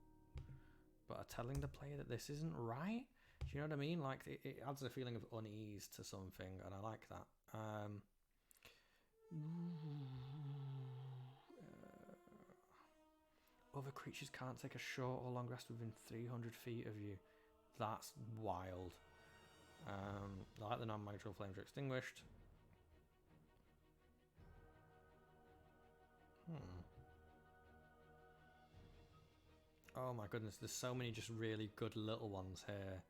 but are telling the player that this isn't right. Do you know what I mean? Like it adds a feeling of unease to something, and I like that. Other creatures can't take a short or long rest within 300 feet of you. That's wild. I like the non-magical flames are extinguished. Oh my goodness, there's so many just really good little ones here.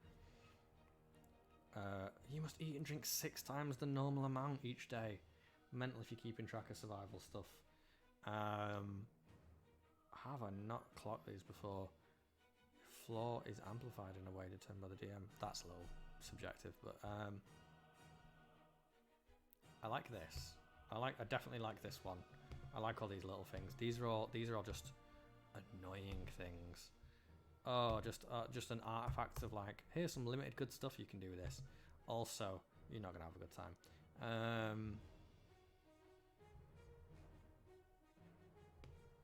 You must eat and drink 6 times the normal amount each day. Mental if you're keeping track of survival stuff. Have I not clocked these before? Floor is amplified in a way determined by the DM. That's a little subjective, but I like this. I definitely like this one. I like all these little things. These are all just annoying things. Oh, just an artifact of like, here's some limited good stuff you can do with this. Also, you're not gonna have a good time.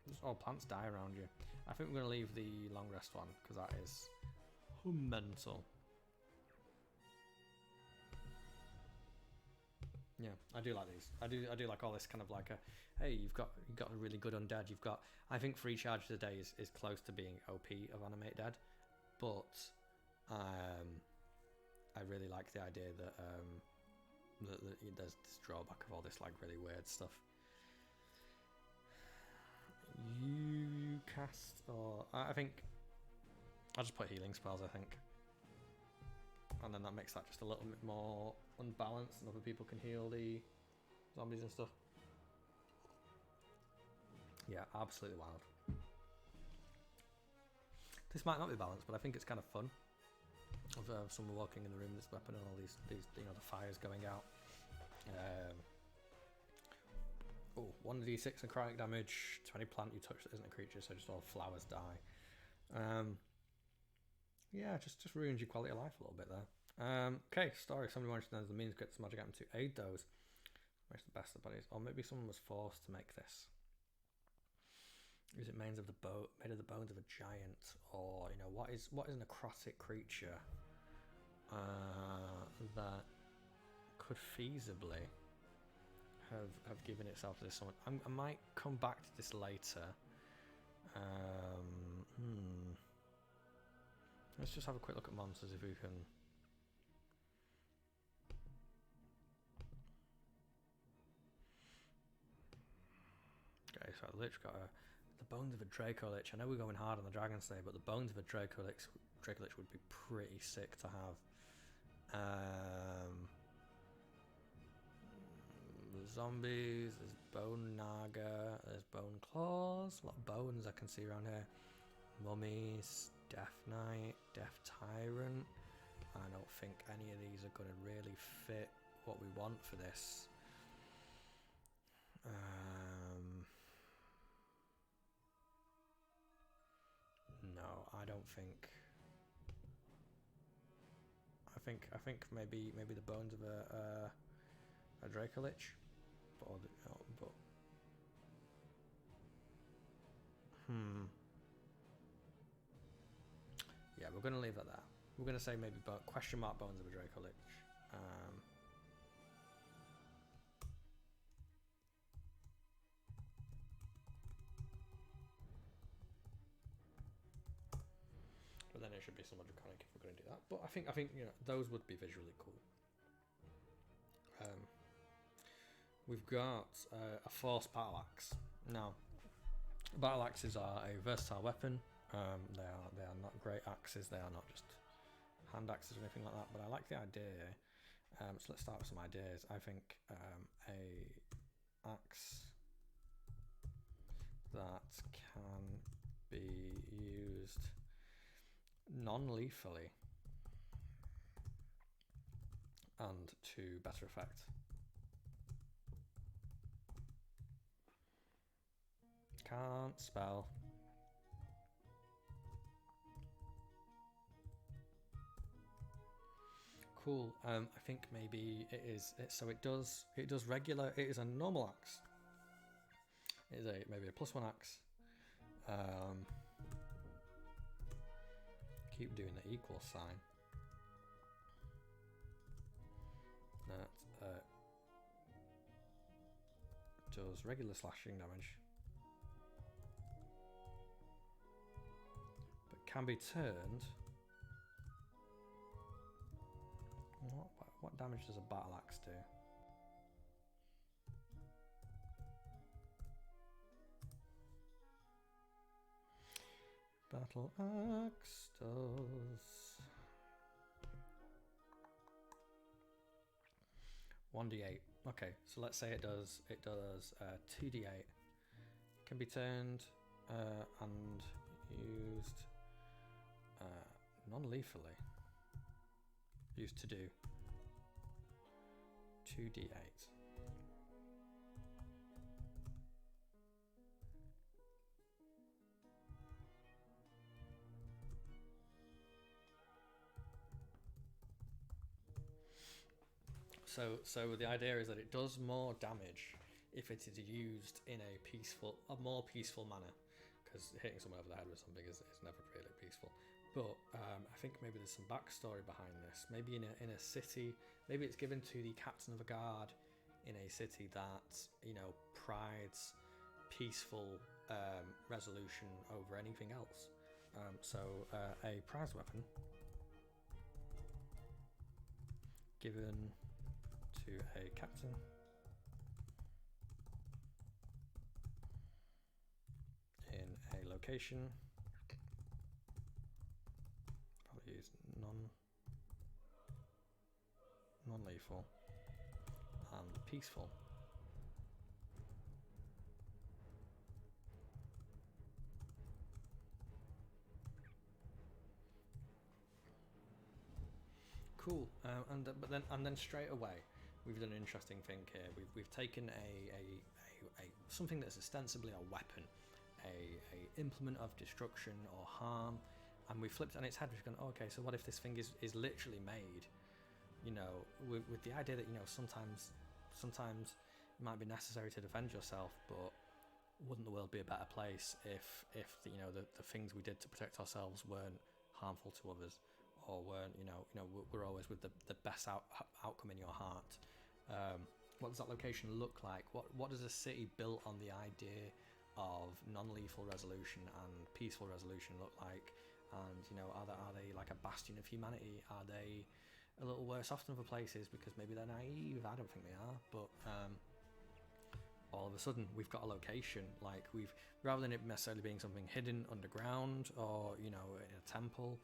Just all plants die around you. I think we're gonna leave the long rest one because that is mental. Yeah, I do like these. I do like all this kind of like a, hey, you've got a really good undead. You've got, I think 3 charges a day is close to being OP of animate dead, but I really like the idea that, there's this drawback of all this like really weird stuff. You cast, or I think I'll just put healing spells, I think, and then that makes that just a little bit more unbalanced, and other people can heal the zombies and stuff. Yeah, absolutely wild. This might not be balanced, but I think it's kind of fun. Of someone walking in the room with this weapon and all these you know, the fires going out. 1d6 necrotic damage. 20 plant you touch that isn't a creature, so just all flowers die. Yeah, just ruins your quality of life a little bit there. Okay, story. Somebody wanted to know the means to get this magic item to aid those. Makes the best of the bodies. Or maybe someone was forced to make this. Is it made of the bones of a giant, or you know, what is a necrotic creature that could feasibly have given itself to this someone? I might come back to this later. Let's just have a quick look at monsters if we can. Okay, so the lich got the bones of a Draco Lich. I know we're going hard on the dragons today, but the bones of a Draco Lich would be pretty sick to have. Zombies, there's Bone Naga, there's Bone Claws, a lot of bones I can see around here. Mummies, Death Knight, Death Tyrant. I don't think any of these are going to really fit what we want for this. No, I don't think. I think maybe the bones of a Draco Lich, but yeah, we're gonna leave it at that. We're gonna say maybe question mark bones of a Draco Lich. But then it should be somewhat draconic if we're going to do that. But I think you know, those would be visually cool. We've got a force battle axe. Now, battle axes are a versatile weapon. They are not great axes. They are not just hand axes or anything like that. But I like the idea. So let's start with some ideas. I think a axe that can be used non-lethally and to better effect. Can't spell. Cool. I think maybe it is. So it does regular. It is a normal axe. It is maybe a +1 axe. Keep doing the equal sign. That does regular slashing damage, but can be turned. What damage does a battle axe do? Battle axe does 1d8. Okay, so let's say it does 2d8. Can be turned and used non-lethally. Used to do 2d8. So the idea is that it does more damage if it is used in a more peaceful manner, because hitting someone over the head with something is never really peaceful. But I think maybe there's some backstory behind this. Maybe in a city, maybe it's given to the captain of a guard in a city that, you know, prides peaceful resolution over anything else. So a prize weapon given to a captain in a location, probably use non-lethal and peaceful. Cool. And then straight away, we've done an interesting thing here. We've taken a something that's ostensibly a weapon, a implement of destruction or harm, and we flipped it on its head. We've gone, oh, okay, so what if this thing is literally made, you know, with the idea that, you know, sometimes it might be necessary to defend yourself, but wouldn't the world be a better place if you know the things we did to protect ourselves weren't harmful to others, or weren't, you know we're always with the best outcome in your heart. What does that location look like? What does a city built on the idea of non-lethal resolution and peaceful resolution look like? And, you know, are they like a bastion of humanity? Are they a little worse off than other places because maybe they're naive? I don't think they are, but all of a sudden we've got a location, like rather than it necessarily being something hidden underground or, you know, in a temple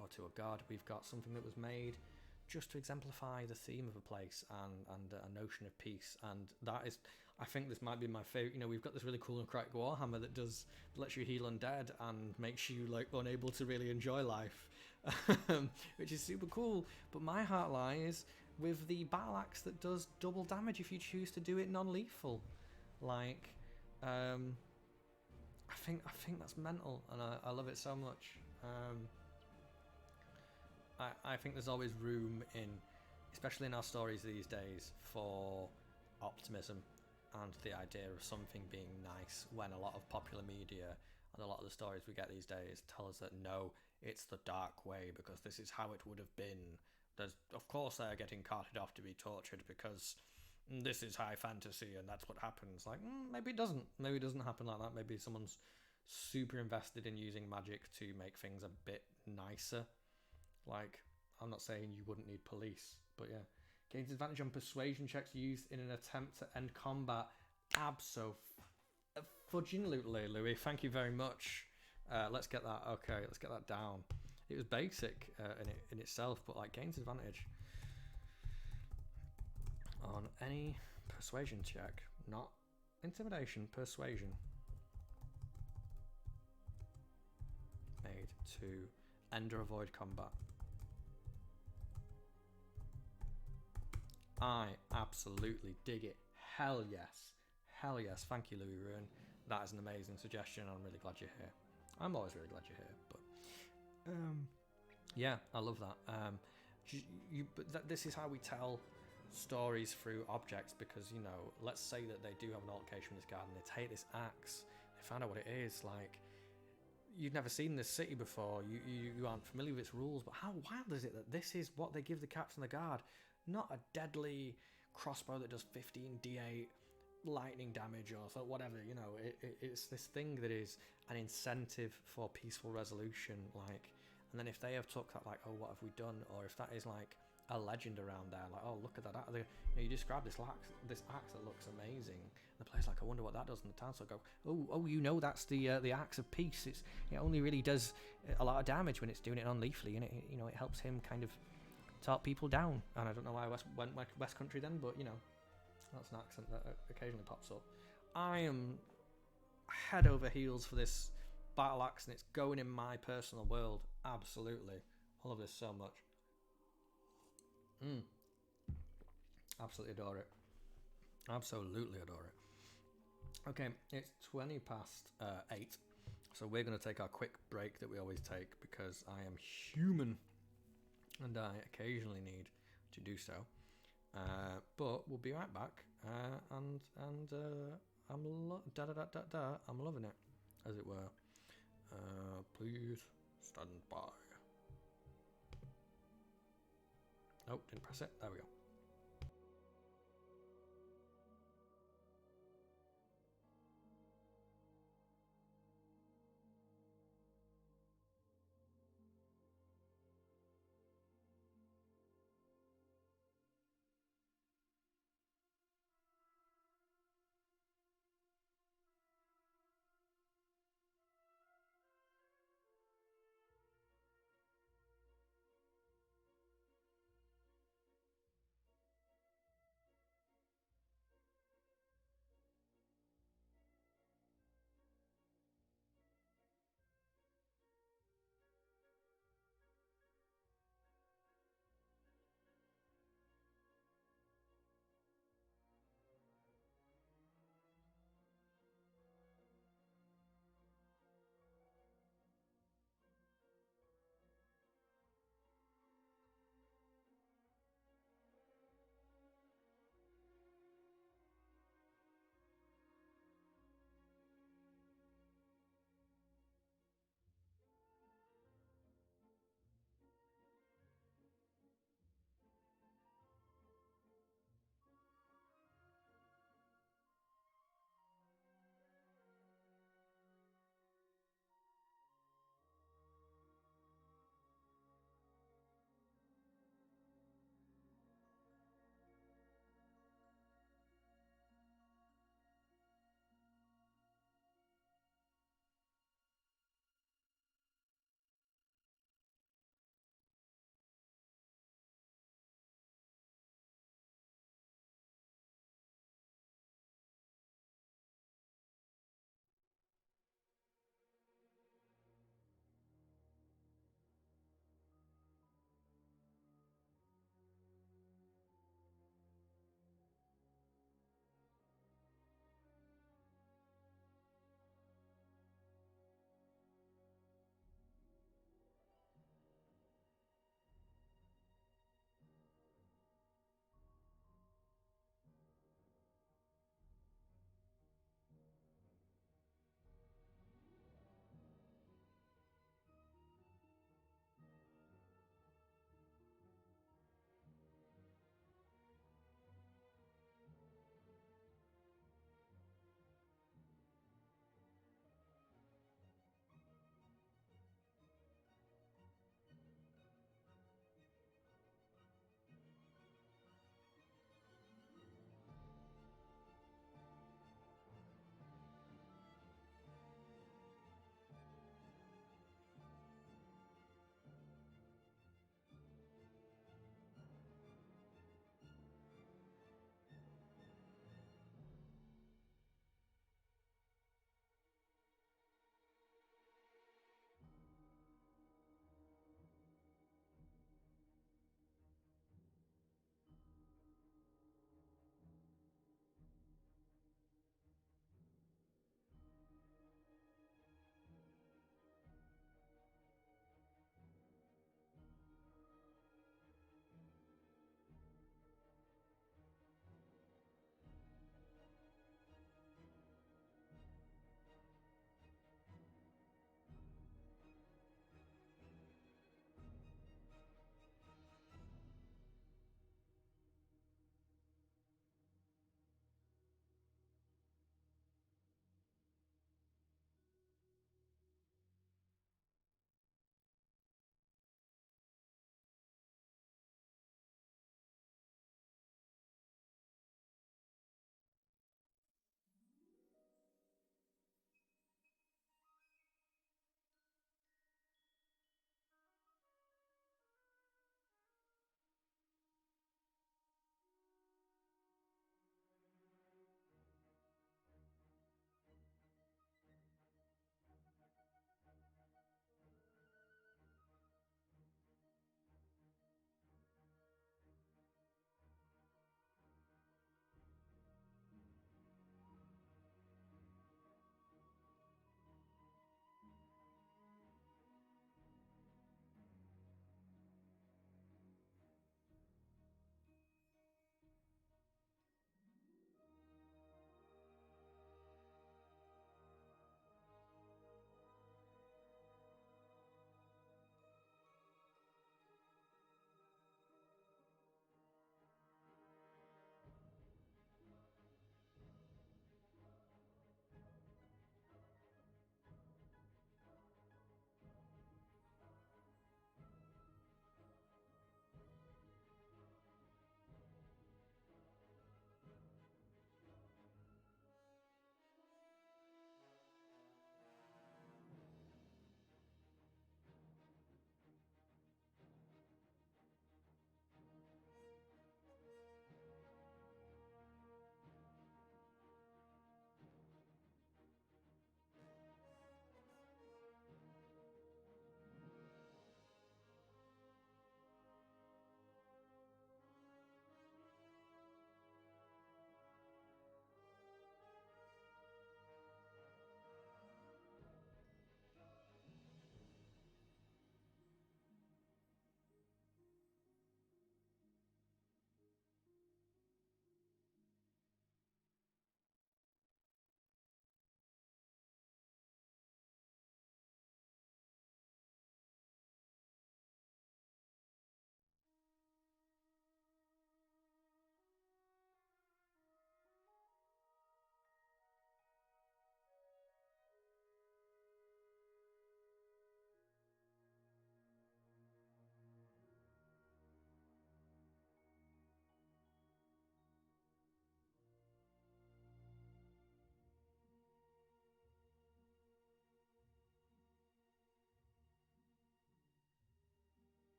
or to a god, we've got something that was made just to exemplify the theme of a place and a notion of peace. And that is, I think this might be my favorite. You know, we've got this really cool and cracked Warhammer that lets you heal undead and makes you like unable to really enjoy life, which is super cool. But my heart lies with the battle axe that does double damage if you choose to do it non-lethal. Like, I think that's mental, and I love it so much. I think there's always room especially in our stories these days, for optimism and the idea of something being nice, when a lot of popular media and a lot of the stories we get these days tell us that no, it's the dark way because this is how it would have been. Of course they're getting carted off to be tortured because this is high fantasy and that's what happens. Like, maybe it doesn't. Maybe it doesn't happen like that. Maybe someone's super invested in using magic to make things a bit nicer. Like, I'm not saying you wouldn't need police, but yeah. Gains advantage on persuasion checks used in an attempt to end combat. Abso-fudging-lutely, Louis. Thank you very much. Let's get that. Okay, let's get that down. It was basic in itself, but like gains advantage on any persuasion check, not intimidation, persuasion, made to end or avoid combat. I absolutely dig it. Hell yes. Hell yes. Thank you, Louis Ruin. That is an amazing suggestion. I'm really glad you're here. I'm always really glad you're here. But yeah, I love that. This is how we tell stories through objects, because, you know, let's say that they do have an altercation in this garden. They take this axe. They find out what it is. Like, you've never seen this city before. You aren't familiar with its rules. But how wild is it that this is what they give the captain of the guard? Not a deadly crossbow that does 15 d8 lightning damage or so, whatever, you know. It's this thing that is an incentive for peaceful resolution, like. And then if they have took that, like, oh, what have we done? Or if that is like a legend around there, like, oh, look at that. You know, you describe this axe that looks amazing. And the player's like, I wonder what that does in the town. So I go, oh, you know, that's the axe of peace. It only really does a lot of damage when it's doing it non-lethally, and it helps him kind of talk people down. And I don't know why I went West Country then, but, you know, that's an accent that occasionally pops up. I am head over heels for this battle axe, and it's going in my personal world. Absolutely. I love this so much. Absolutely adore it. Absolutely adore it. Okay, it's 20 past 8. So we're going to take our quick break that we always take, because I am human and I occasionally need to do so. But we'll be right back. And I'm loving it, as it were. Please stand by. Oh, didn't press it. There we go.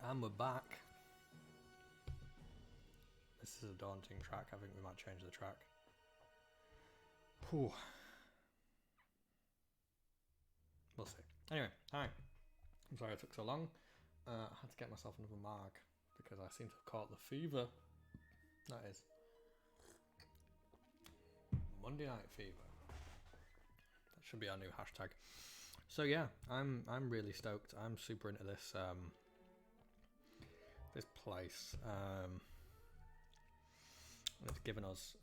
And we're back. This is a daunting track. I think we might change the track. Whew. We'll see. Anyway, hi. I'm sorry it took so long. I had to get myself another marg because I seem to have caught the fever. That is Monday Night Fever. That should be our new hashtag. So yeah, I'm really stoked. I'm super into this this place. It's given us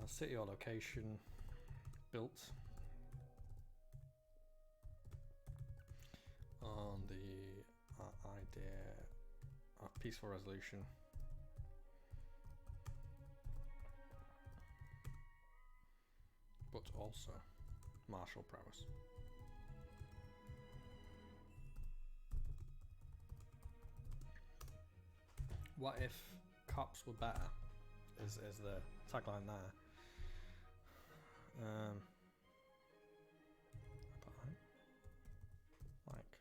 a city or location built on the idea of peaceful resolution. But also martial prowess. What if cops were better? Is the tagline there? Like,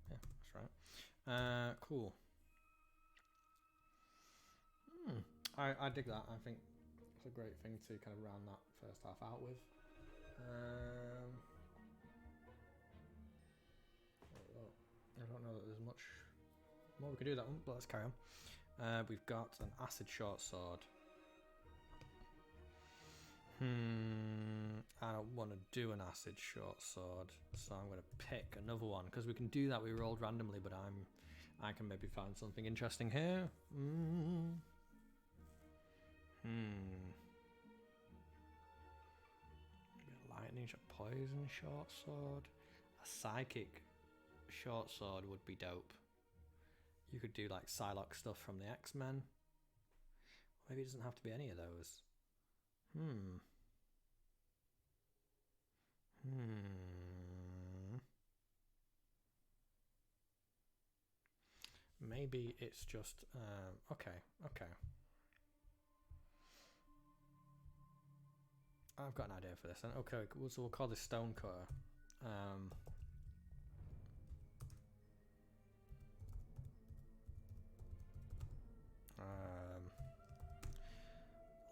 yeah, that's right. Cool. I dig that. I think it's a great thing to kind of round that first half out with. I don't know that there's much more we could do that one, but let's carry on. We've got an acid short sword. I don't want to do an acid short sword, so I'm going to pick another one because we can do that. We rolled randomly, but I can maybe find something interesting here. Lightning, a poison short sword, a psychic short sword would be dope. You could do like Psylocke stuff from the X-Men. Maybe it doesn't have to be any of those. Maybe it's just okay. I've got an idea for this then. Okay, so we'll call this Stone Cutter.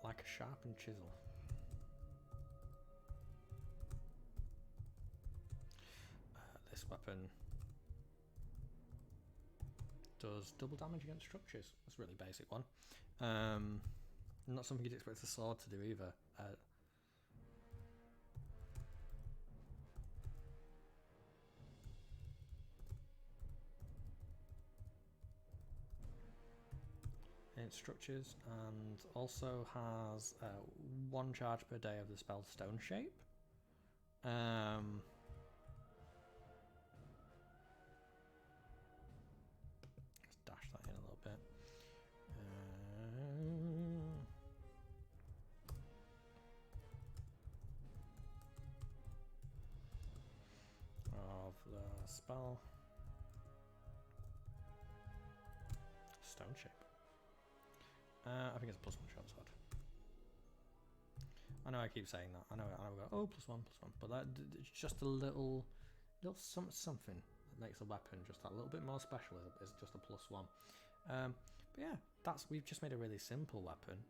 Like a sharpened chisel. This weapon does double damage against structures. That's a really basic one. Not something you'd expect a sword to do either. In structures, and also has 1 charge per day of the spell Stone Shape. Let's dash that in a little bit. Of the spell Stone Shape. I think it's a +1 short sword. I know I keep saying that. I know we go, oh, +1, but that it's just a little something that makes a weapon just that little bit more special. Is just a +1. But yeah, we've just made a really simple weapon.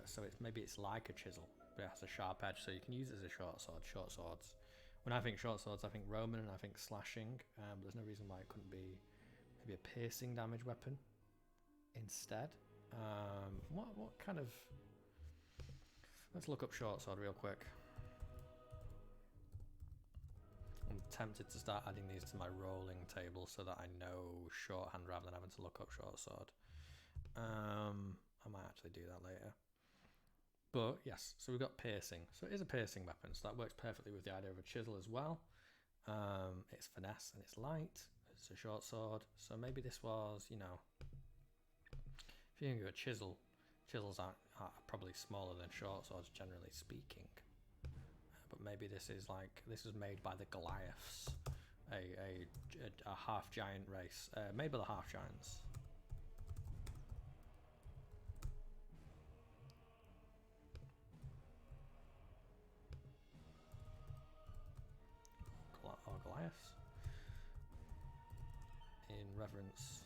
So maybe it's like a chisel, but it has a sharp edge, so you can use it as a short sword. Short swords. When I think short swords, I think Roman and I think slashing. But there's no reason why it couldn't be maybe a piercing damage weapon instead. What kind of... Let's look up short sword real quick. I'm tempted to start adding these to my rolling table so that I know shorthand rather than having to look up short sword. I might actually do that later. But yes, so we've got piercing. So it is a piercing weapon, so that works perfectly with the idea of a chisel as well. It's finesse and it's light. It's a short sword. So maybe this was, you know... If you can go a chisel, chisels are probably smaller than short swords, generally speaking. But maybe this was made by the Goliaths, a half giant race, made by the half giants. guess, in reverence.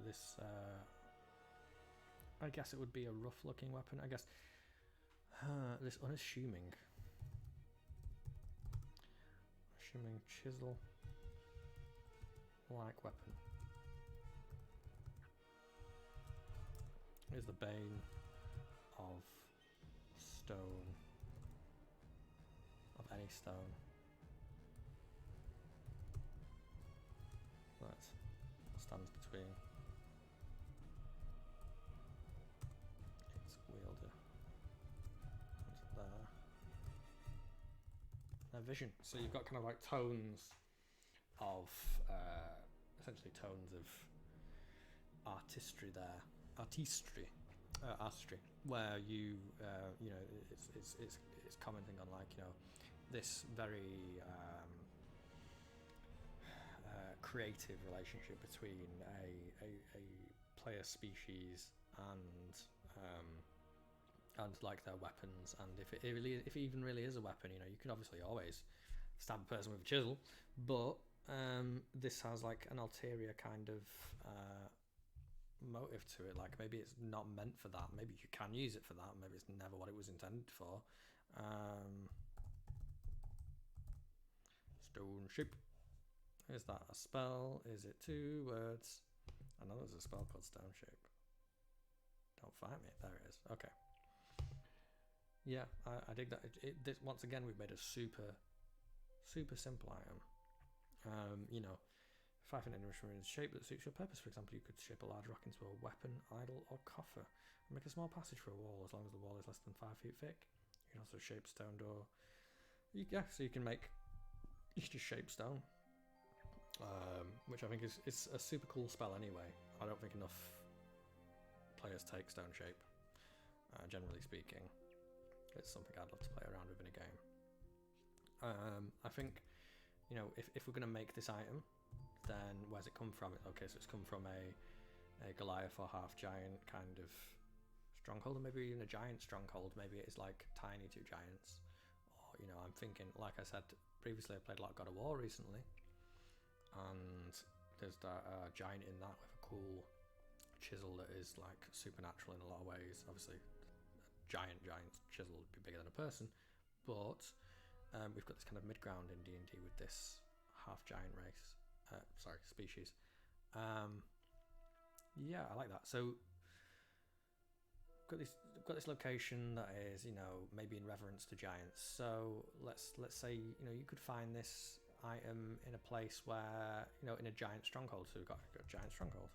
This I guess it would be a rough looking weapon, I guess. This unassuming chisel like weapon is the bane of stone, of any stone. That stands between its wielder and their vision. So you've got kind of like tones of essentially tones of artistry there, artistry, where you you know, it's commenting on, like, you know, this very creative relationship between a player species and like their weapons, and if it even really is a weapon, you know, you can obviously always stab a person with a chisel, but this has like an ulterior kind of motive to it. Like, maybe it's not meant for that, maybe you can use it for that, maybe it's never what it was intended for. Stone shape. Is that a spell? Is it 2 words? I know there's a spell called stone shape. Don't fight me. There it is. Okay. Yeah, I dig that. This, once again, we've made a super simple item. You know, 5 in a shape that suits your purpose. For example, you could shape a large rock into a weapon, idol, or coffer, and make a small passage for a wall, as long as the wall is less than 5 feet thick. You can also shape stone door. Yeah, so you can just shape stone, which I think is a super cool spell anyway. I don't think enough players take stone shape, generally speaking. It's something I'd love to play around with in a game. I think, you know, if we're going to make this item, then where's it come from? Okay, so it's come from a Goliath or half giant kind of stronghold, or maybe even a giant stronghold. Maybe it is like tiny 2 giants, or, you know, I'm thinking, like I said previously, I played a lot of God of War recently, and there's that giant in that with a cool chisel that is like supernatural in a lot of ways. Obviously, giant chisel would be bigger than a person, but we've got this kind of mid-ground in D&D with this half-giant race, species. Yeah, I like that. So got this location that is, you know, maybe in reverence to giants. So let's say, you know, you could find this item in a place where, you know, in a giant stronghold. So we've got a giant stronghold.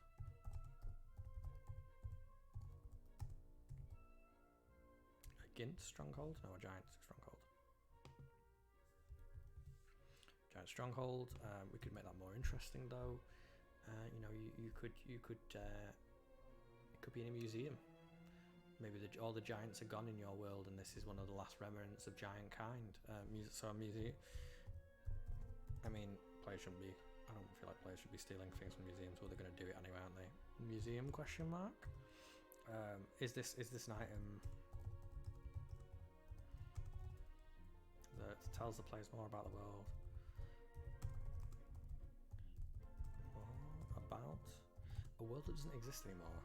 Gint stronghold? No, a giant stronghold. Giant stronghold. We could make that more interesting, though. You know, you could it could be in a museum. Maybe all the giants are gone in your world, and this is one of the last remnants of giant kind. So a museum. I mean, players shouldn't be. I don't feel like players should be stealing things from museums. Well, they're going to do it anyway, aren't they? Museum ? Is this an item that tells the players more about the world? More about a world that doesn't exist anymore.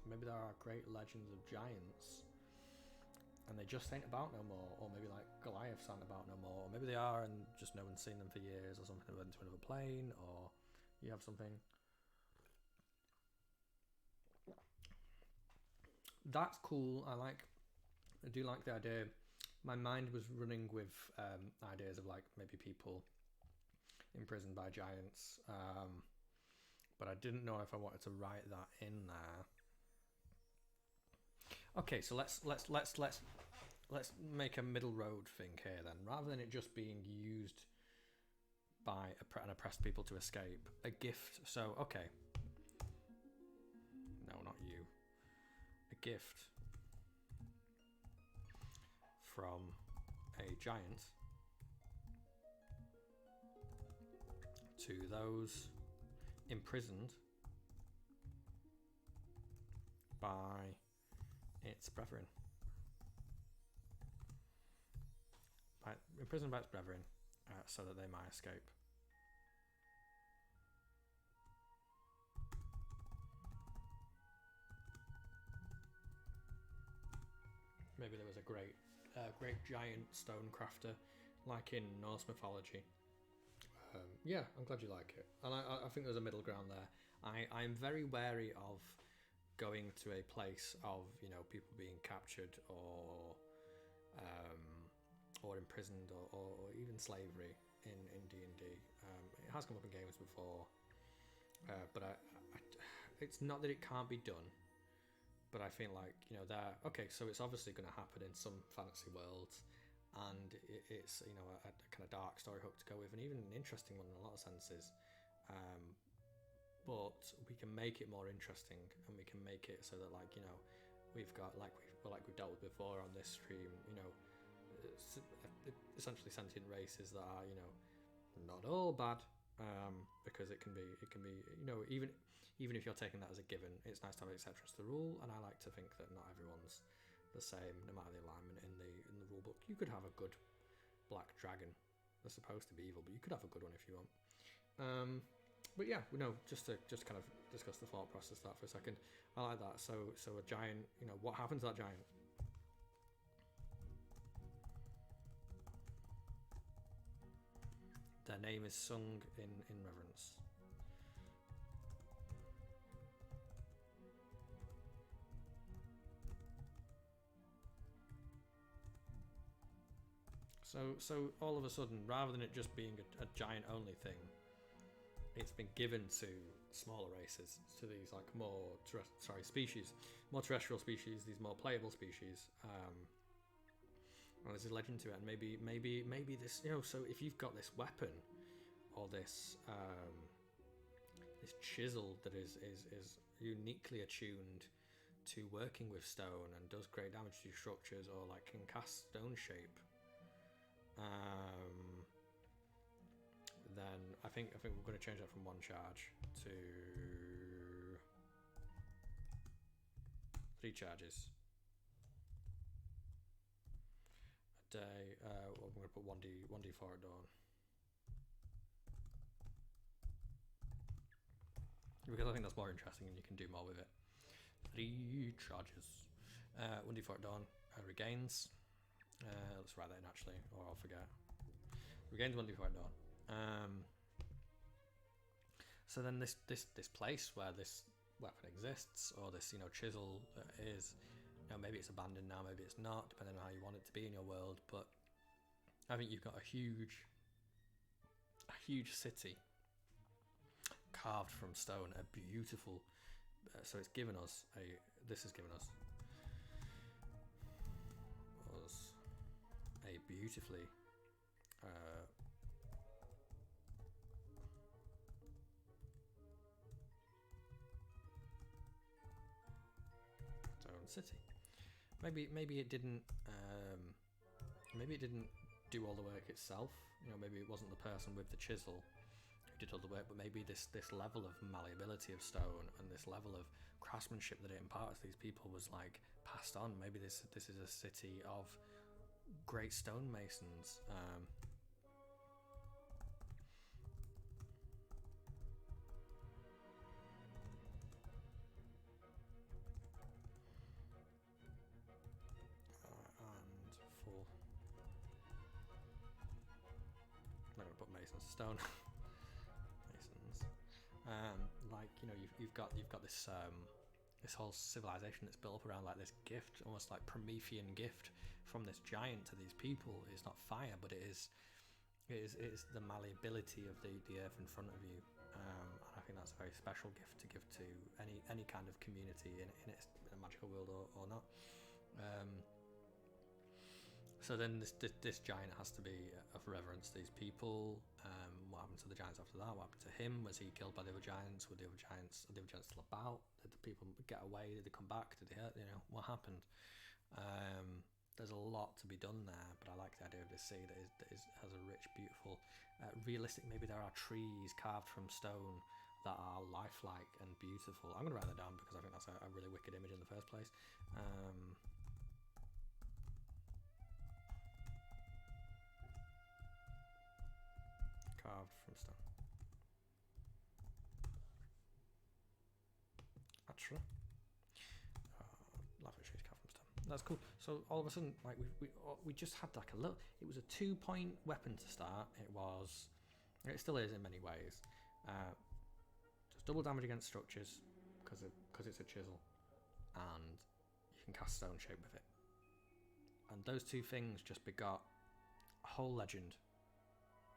So maybe there are great legends of giants, and they just ain't about no more. Or maybe like Goliaths aren't about no more. Or maybe they are, and just no one's seen them for years, or something. They went to another plane, or you have something. That's cool. I do like the idea. My mind was running with ideas of like maybe people imprisoned by giants, but I didn't know if I wanted to write that in there. Okay, so let's make a middle road thing here then, rather than it just being used by an oppressed people to escape. A gift. So okay. No, not you. A gift from a giant to those imprisoned by its brethren. Imprisoned by its brethren, so that they might escape. Maybe there was a great giant stone crafter, like in Norse mythology. Yeah, I'm glad you like it, and I think there's a middle ground there. I'm very wary of going to a place of people being captured or imprisoned or even slavery in D&D. It has come up in games before, but it's not that it can't be done. But I feel like okay, so it's obviously going to happen in some fantasy worlds, and it's a kind of dark story hook to go with, and even an interesting one in a lot of senses. But we can make it more interesting, and we can make it so that we've got we've dealt with before on this stream. Essentially sentient races that are not all bad, because it can be even if you're taking that as a given, it's nice to have exceptions to the rule, and I like to think that not everyone's the same, no matter the alignment in the rule book. You could have a good black dragon. They're supposed to be evil, but you could have a good one if you want. But yeah, just to kind of discuss the thought process that for a second. I like that. So a giant, what happens to that giant? Their name is sung in reverence. So all of a sudden, rather than it just being a giant only thing, it's been given to smaller races, to these more terrestrial species, these more playable species. And there's a legend to it, and maybe this, so if you've got this weapon or this chisel that is uniquely attuned to working with stone and does great damage to structures, or can cast stone shape, then I think we're going to change that from 1 charge to 3 charges. A day. I'm going to put 1d4 at dawn, because I think that's more interesting and you can do more with it. 3 charges. 1d4 at dawn. Regains. Let's write that in actually, or I'll forget. Regains 1d4 at dawn. So then this place where this weapon exists, or this chisel is, maybe it's abandoned now, maybe it's not, depending on how you want it to be in your world. But I think you've got a huge city carved from stone, a beautiful. So it's given us this has given us a beautifully stone city. Maybe it didn't do all the work itself. Maybe it wasn't the person with the chisel who did all the work, but maybe this level of malleability of stone and this level of craftsmanship that it imparts to these people was passed on. Maybe this is a city of great stonemasons. And full. I'm not going to put masons. Stone. Masons. You've got this this whole civilization that's built up around this gift, almost like Promethean gift from this giant to these people. It's not fire, but it is the malleability of the earth in front of you. And I think that's a very special gift to give to any kind of community in a magical world or not. So then this giant has to be of reverence to these people. What happened to the giants after that? What happened to him? Was he killed by the other giants? Were the other giants still about? Did the people get away? Did they come back? Did they hurt? What happened? There's a lot to be done there, but I like the idea of this sea that has a rich, beautiful realistic. Maybe there are trees carved from stone that are lifelike and beautiful. I'm going to write that down because I think that's a really wicked image in the first place. Carved from stone. Actually, life trees carved from stone. That's cool. So all of a sudden, like we just had like a little. It was a 2-point weapon to start. It still is in many ways. Just double damage against structures because it's a chisel, and you can cast stone shape with it. And those two things just begot a whole legend.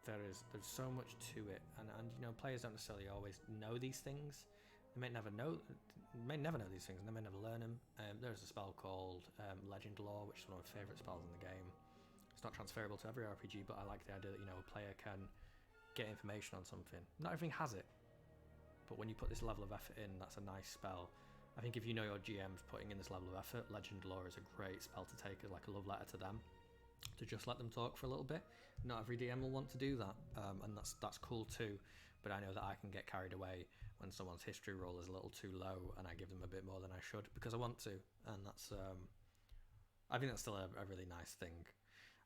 There's so much to it, and you know, players don't necessarily always know these things. They may never know these things, and they may never learn them. There's a spell called Legend Lore, which is one of my favourite spells in the game. It's not transferable to every RPG, but I like the idea that, you know, a player can get information on something. Not everything has it, but when you put this level of effort in, that's a nice spell. I think if you know your GM's putting in this level of effort, Legend Lore is a great spell to take as like a love letter to them, to just let them talk for a little bit. Not every DM will want to do that, and that's cool too. But I know that I can get carried away when someone's history roll is a little too low, and I give them a bit more than I should because I want to, and that's I think that's still a really nice thing.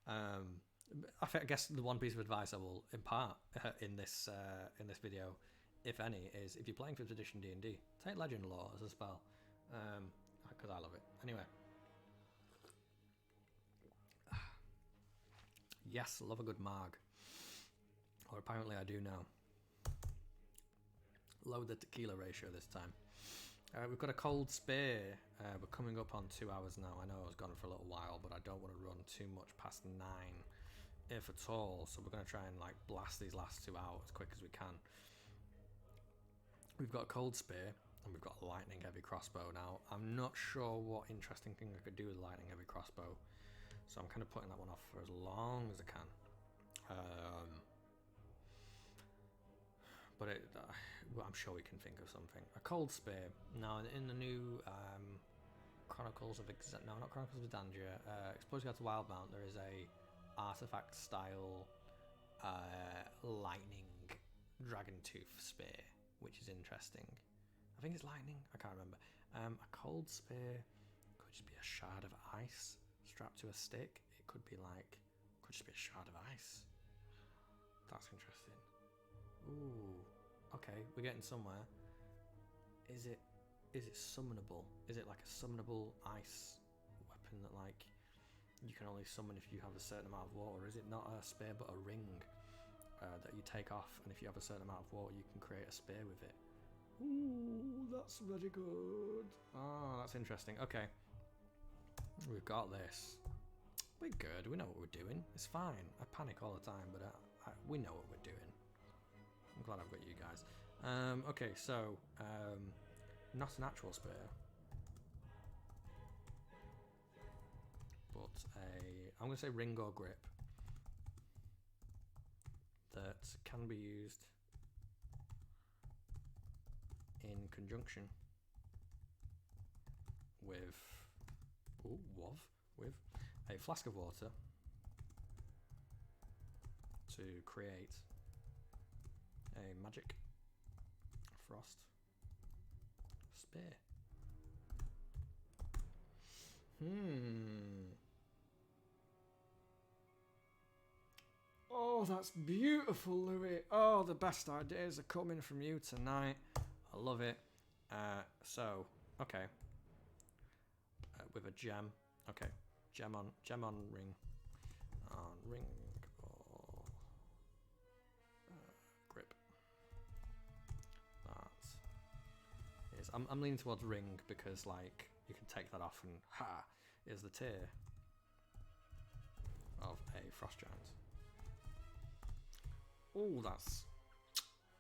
I guess the one piece of advice I will impart in this video, if any, is if you're playing 5th edition D&D, take Legend Lore as a spell, because I love it. Anyway. Yes, love a good marg. Or apparently I do now. Lower the tequila ratio this time. We've got a cold spear. We're coming up on 2 hours now. I know I was gone for a little while, but I don't want to run too much past 9, if at all. So we're going to try and like blast these last 2 hours as quick as we can. We've got a cold spear, and we've got a lightning heavy crossbow. Now, I'm not sure what interesting thing I could do with a lightning heavy crossbow, so I'm kind of putting that one off for as long as I can. But well, I'm sure we can think of something. A cold spear. Now, in the new Chronicles of not Chronicles of Dangia, Explorers Guide to Wildmount, there is a artifact style lightning dragon tooth spear, which is interesting. I think it's lightning. I can't remember. A cold spear could just be a shard of ice strapped to a stick. It could just be a shard of ice. That's interesting. Ooh, okay, we're getting somewhere. Is it summonable? Is it like a summonable ice weapon that like you can only summon if you have a certain amount of water? Is it not a spear but a ring that you take off, and if you have a certain amount of water you can create a spear with it? Ooh, that's very good. Oh, that's interesting. Okay, we've got this. We're good. We know what we're doing. It's fine. I panic all the time, but we know what we're doing. I'm glad I've got you guys. Okay, so not an actual spear, but I'm going to say ring or grip that can be used in conjunction with a flask of water to create a magic frost spear. Oh, that's beautiful, Louis. Oh, the best ideas are coming from you tonight. I love it. So, okay. With a gem. Okay. Gem on ring. On ring or grip. That is. I'm leaning towards ring because, like, you can take that off and is the tier of a frost giant. Oh, that's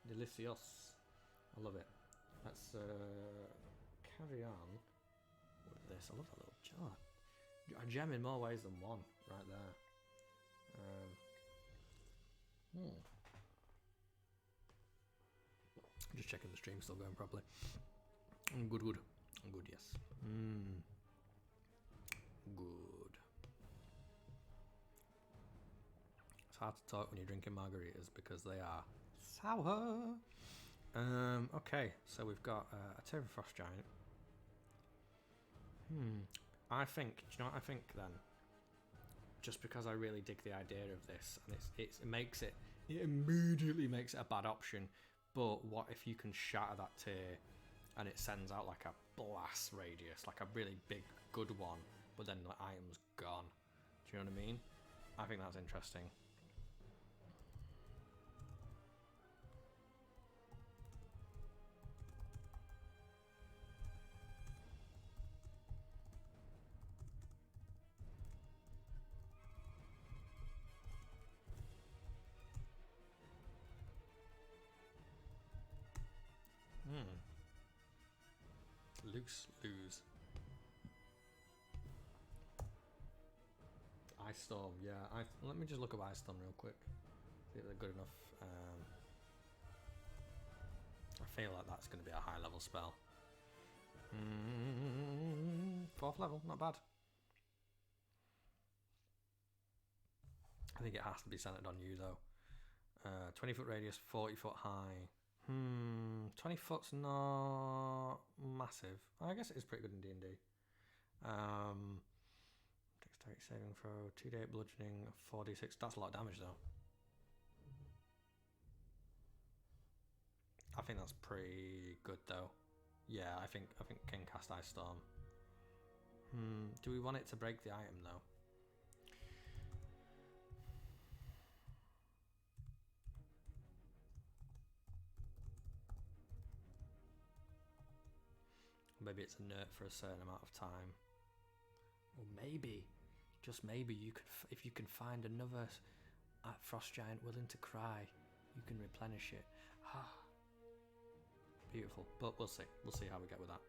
delicious. I love it. Let's carry on with this. I love that little jar. A gem in more ways than one, right there. Just checking the stream's still going properly. Good, yes. Good. hard to talk when you're drinking margaritas because they are sour. Okay, so we've got a Terra Frost Giant. I think, do you know what I think then? Just because I really dig the idea of this, and it immediately makes it a bad option. But what if you can shatter that tier and it sends out like a blast radius, like a really big, good one, but then the item's gone? Do you know what I mean? I think that's interesting. Lose. Ice Storm, yeah. Let me just look up Ice Storm real quick. See if they're good enough. I feel like that's going to be a high level spell. 4th level, not bad. I think it has to be centered on you though. 20 foot radius, 40 foot high. 20 foot's not massive. I guess it is pretty good in D&D. Dexterity saving throw, 2d8 bludgeoning, 4d6. That's a lot of damage though. I think that's pretty good though. Yeah, I think can cast Ice Storm. Do we want it to break the item though? Maybe it's inert for a certain amount of time. Or maybe, just maybe, you could, if you can find another Frost Giant willing to cry, you can replenish it. Beautiful, but we'll see. We'll see how we get with that.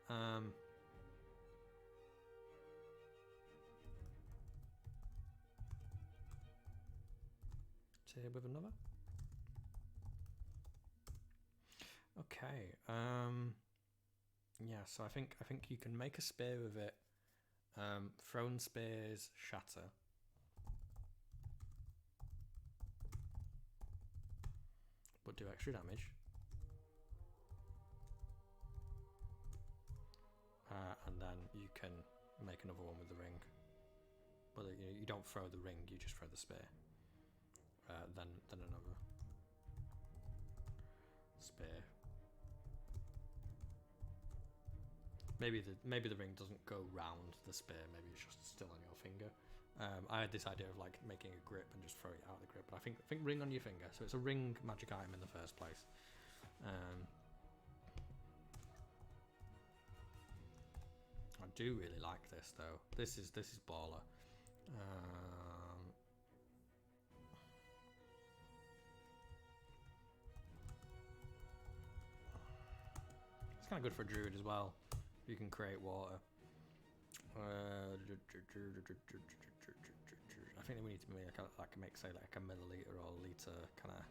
Tier with another. Okay. Yeah, so I think you can make a spear with it. Thrown spears shatter. But do extra damage. And then you can make another one with the ring. But you don't throw the ring, you just throw the spear. Then another spear. Maybe the ring doesn't go round the spear. Maybe it's just still on your finger. I had this idea of like making a grip and just throw it out of the grip, but I think ring on your finger. So it's a ring magic item in the first place. I do really like this though. This is baller. It's kind of good for a druid as well. You can create water. I think we need to make say like a milliliter or liter, kind of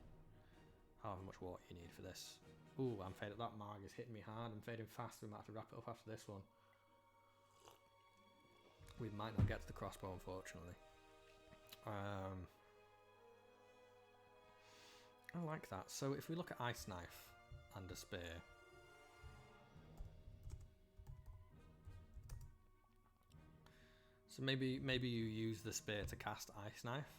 however much water you need for this. Ooh, I'm faded. That marg is hitting me hard. I'm fading fast. We might have to wrap it up after this one. We might not get to the crossbow, unfortunately. I like that. So if we look at Ice Knife and a spear. So maybe you use the spear to cast Ice Knife.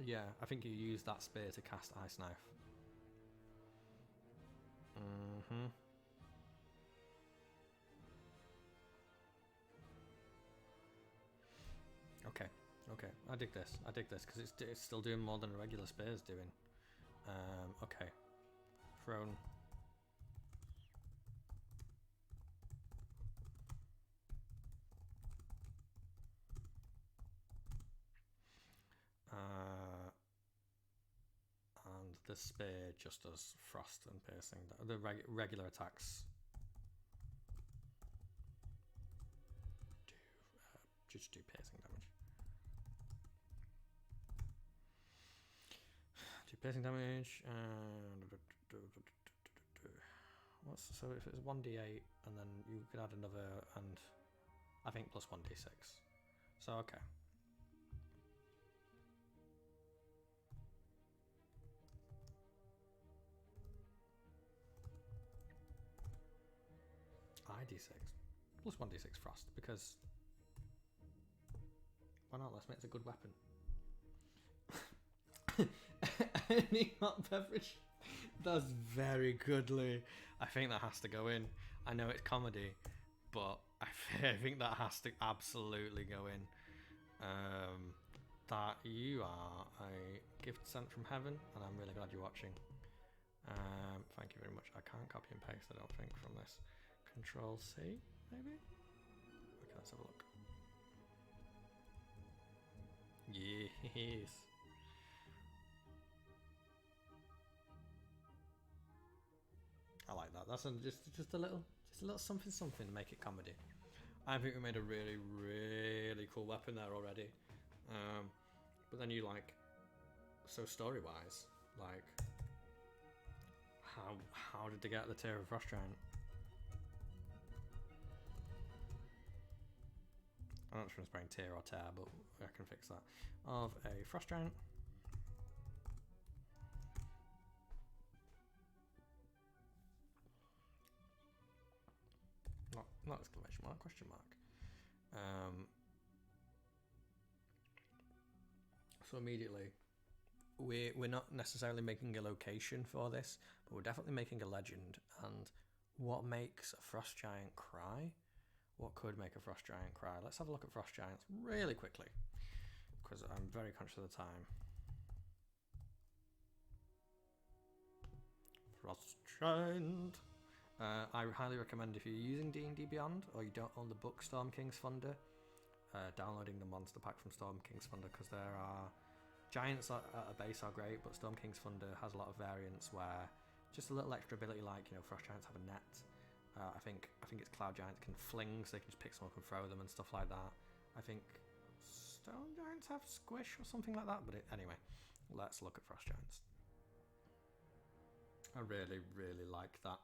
Yeah, I think you use that spear to cast Ice Knife. Okay, I dig this because it's still doing more than a regular spear's doing. Okay, thrown. And the spear just does frost and piercing. The regular attacks just do piercing damage. Do piercing damage. So if it's 1d8 and then you can add another, and I think plus 1d6. So okay. ID6 plus 1d6 frost, because why not? Let's make it a good weapon. Any hot beverage? That's very goodly. I think that has to go in. I know it's comedy, but I think that has to absolutely go in. That you are a gift sent from heaven, and I'm really glad you're watching. Thank you very much. I can't copy and paste, I don't think, from this. Control C, maybe? Okay, let's have a look. Yes. I like that. That's just a little something to make it comedy. I think we made a really, really cool weapon there already. But then you like, so story wise, like how did they get the Tear of Frost Giant? I'm not sure if I'm spraying tear or tear, but I can fix that. Of a Frost Giant. Not exclamation mark, question mark. So immediately, we're not necessarily making a location for this, but we're definitely making a legend. And what makes a Frost Giant cry? What could make a Frost Giant cry? Let's have a look at Frost Giants really quickly, because I'm very conscious of the time. Frost Giant. I highly recommend, if you're using D&D Beyond or you don't own the book Storm King's Thunder, downloading the monster pack from Storm King's Thunder, because there are giants at a base are great, but Storm King's Thunder has a lot of variants where just a little extra ability, like, you know, Frost Giants have a net. I think it's Cloud Giants can fling, so they can just pick some up and throw them and stuff like that. I think Stone Giants have squish or something like that, but anyway, let's look at Frost Giants. I really, really like that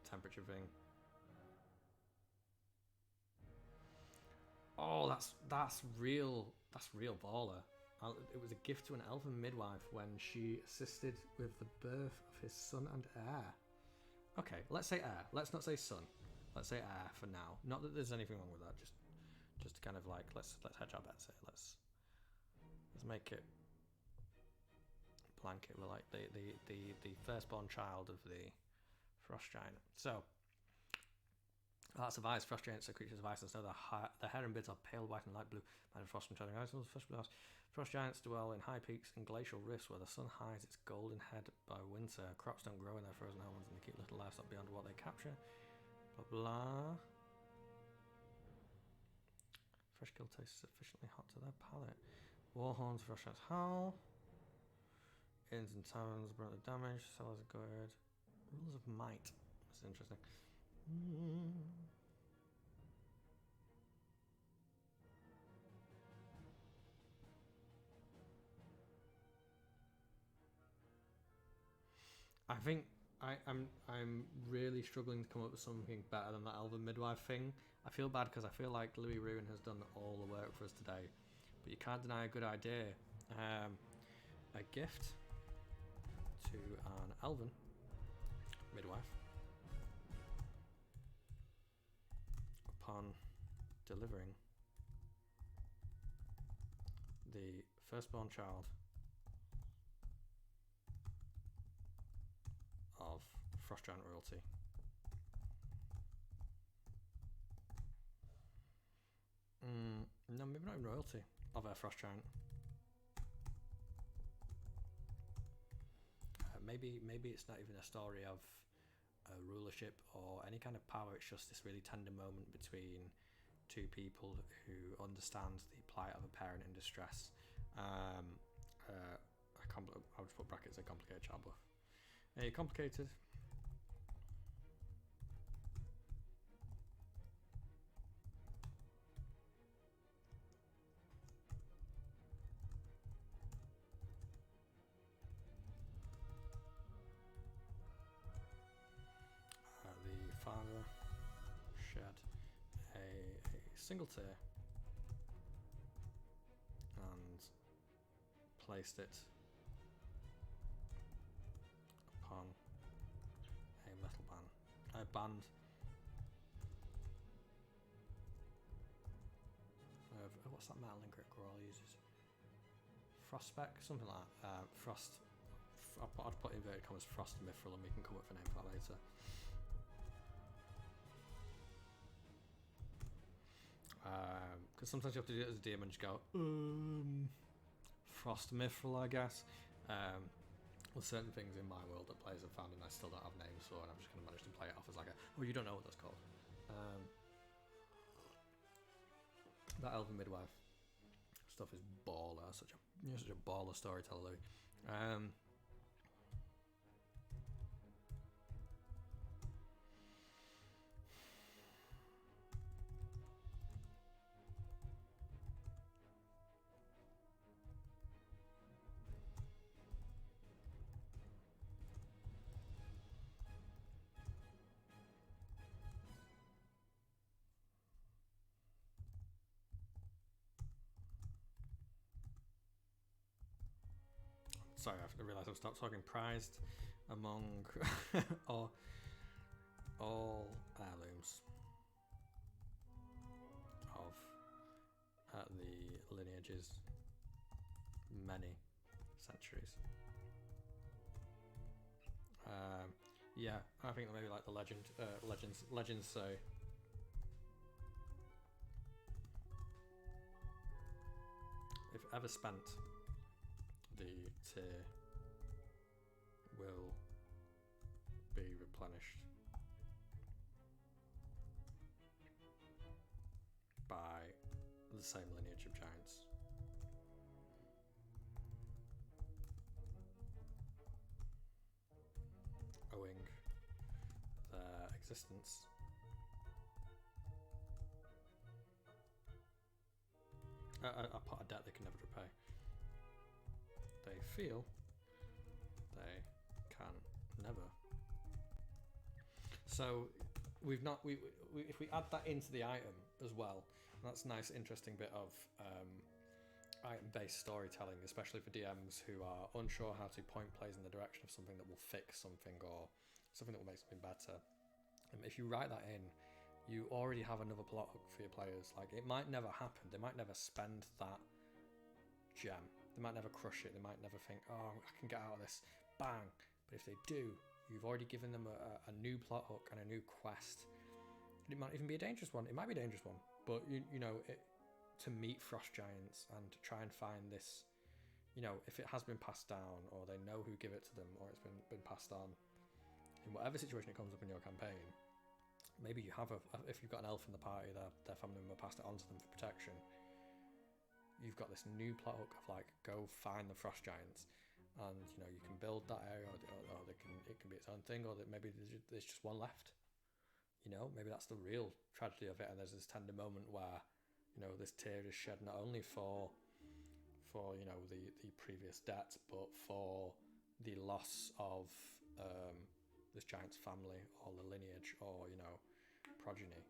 temperature thing. Oh, that's real baller. It was a gift to an elven midwife when she assisted with the birth of his son and heir. Okay, let's say heir. Let's not say son. Let's say heir for now. Not that there's anything wrong with that. Just to kind of like let's hedge our bets here. Let's make it blanket. We're like the firstborn child of the Frost Giant. So that's of ice. Frost Giants are creatures of ice and snow. The hair and beards are pale white and light blue, made of frost from turning ice. Frost Giants dwell in high peaks and glacial rifts where the sun hides its golden head by winter. Crops don't grow in their frozen homes, and they keep little livestock beyond what they capture. Blah blah. Fresh kill tastes sufficiently hot to their palate. Warhorns, Frost Giants howl. Inns and taverns brought the damage. Sellers are good. Rules of might. That's interesting. I think I'm really struggling to come up with something better than that elven midwife thing. I feel bad because I feel like Louis Ruin has done all the work for us today, but you can't deny a good idea. A gift to an elven midwife upon delivering the firstborn child of Frost Giant royalty. No, maybe not even royalty, of a Frost Giant. Maybe it's not even a story of rulership or any kind of power. It's just this really tender moment between two people who understand the plight of a parent in distress. I'll just put brackets, a complicated childbirth. A complicated single tier and placed it upon a metal band of what's that metal linker Grawl uses? Frost spec, something like that. Frost. I'd put inverted commas Frost Mithril, and we can come up with a name for that later. Because sometimes you have to do it as a DM and just go, Frost Mithril, I guess. There's certain things in my world that players have found and I still don't have names for, and I'm just going to manage to play it off as like oh, you don't know what that's called. That Elven Midwife stuff is baller. Such a baller storyteller, Louis. Sorry, I realised I've stopped talking. Prized among all heirlooms of the lineages many centuries. Yeah, I think maybe like the legends say. If ever spent, the tier will be replenished by the same lineage of giants. Owing their existence a pot of debt they can never repay. They feel they can never. So we've not if we add that into the item as well, that's a nice interesting bit of item-based storytelling, especially for DMs who are unsure how to point plays in the direction of something that will fix something or something that will make something better. If you write that in, you already have another plot hook for your players. Like, it might never happen. They might never spend that gem. They might never crush it. They might never think, oh, I can get out of this. Bang. But if they do, you've already given them a new plot hook and a new quest. It might even be a dangerous one. It might be a dangerous one. But, you know, to meet frost giants and to try and find this, you know, if it has been passed down or they know who give it to them or it's been passed on, in whatever situation it comes up in your campaign, maybe you have if you've got an elf in the party, their family member passed it on to them for protection. You've got this new plot hook of like, go find the frost giants, and you know you can build that area, or it can be its own thing, or that maybe there's just one left. You know, maybe that's the real tragedy of it, and there's this tender moment where, you know, this tear is shed not only for you know the previous debt, but for the loss of this giant's family or the lineage or, you know, progeny.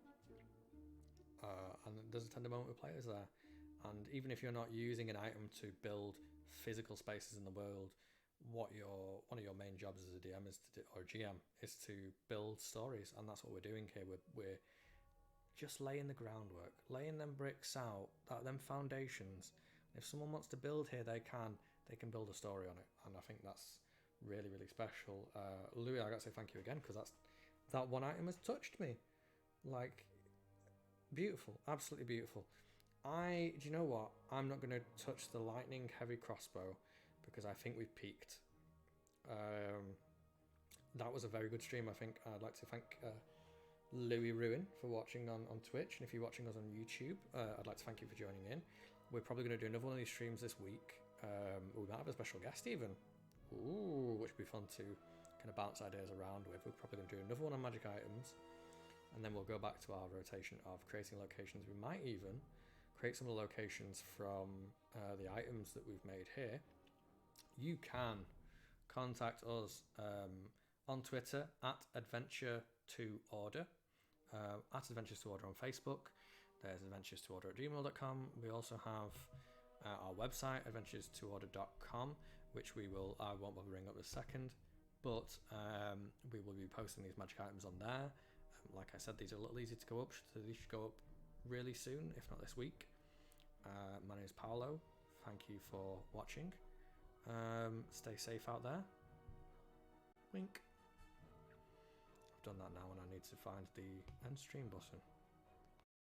And there's a tender moment with players there. And even if you're not using an item to build physical spaces in the world, one of your main jobs as a DM is to do, or a GM is to build stories, and that's what we're doing here. We're just laying the groundwork, laying them bricks out, them foundations. If someone wants to build here, they can build a story on it, and I think that's really, really special. Louis, I gotta say thank you again, because that one item has touched me. Like, beautiful, absolutely beautiful. Do you know what? I'm not going to touch the lightning heavy crossbow because I think we've peaked. That was a very good stream. I think I'd like to thank Louis Ruin for watching on Twitch, and if you're watching us on YouTube, I'd like to thank you for joining in. We're probably going to do another one of these streams this week. We might have a special guest even. Ooh, which would be fun to kind of bounce ideas around with. We're probably going to do another one on magic items, and then we'll go back to our rotation of creating locations. We might even create some of the locations from the items that we've made here. You can contact us on Twitter at Adventure to Order, at Adventures to Order on Facebook. There's adventurestoorder@gmail.com. We also have our website, adventurestoorder.com, which I won't bother bringing up a second, but we will be posting these magic items on there. Like I said, these are a little easy to go up, so these should go up really soon, if not this week. My name is Paolo. Thank you for watching. Stay safe out there. Wink. I've done that now and I need to find the end stream button.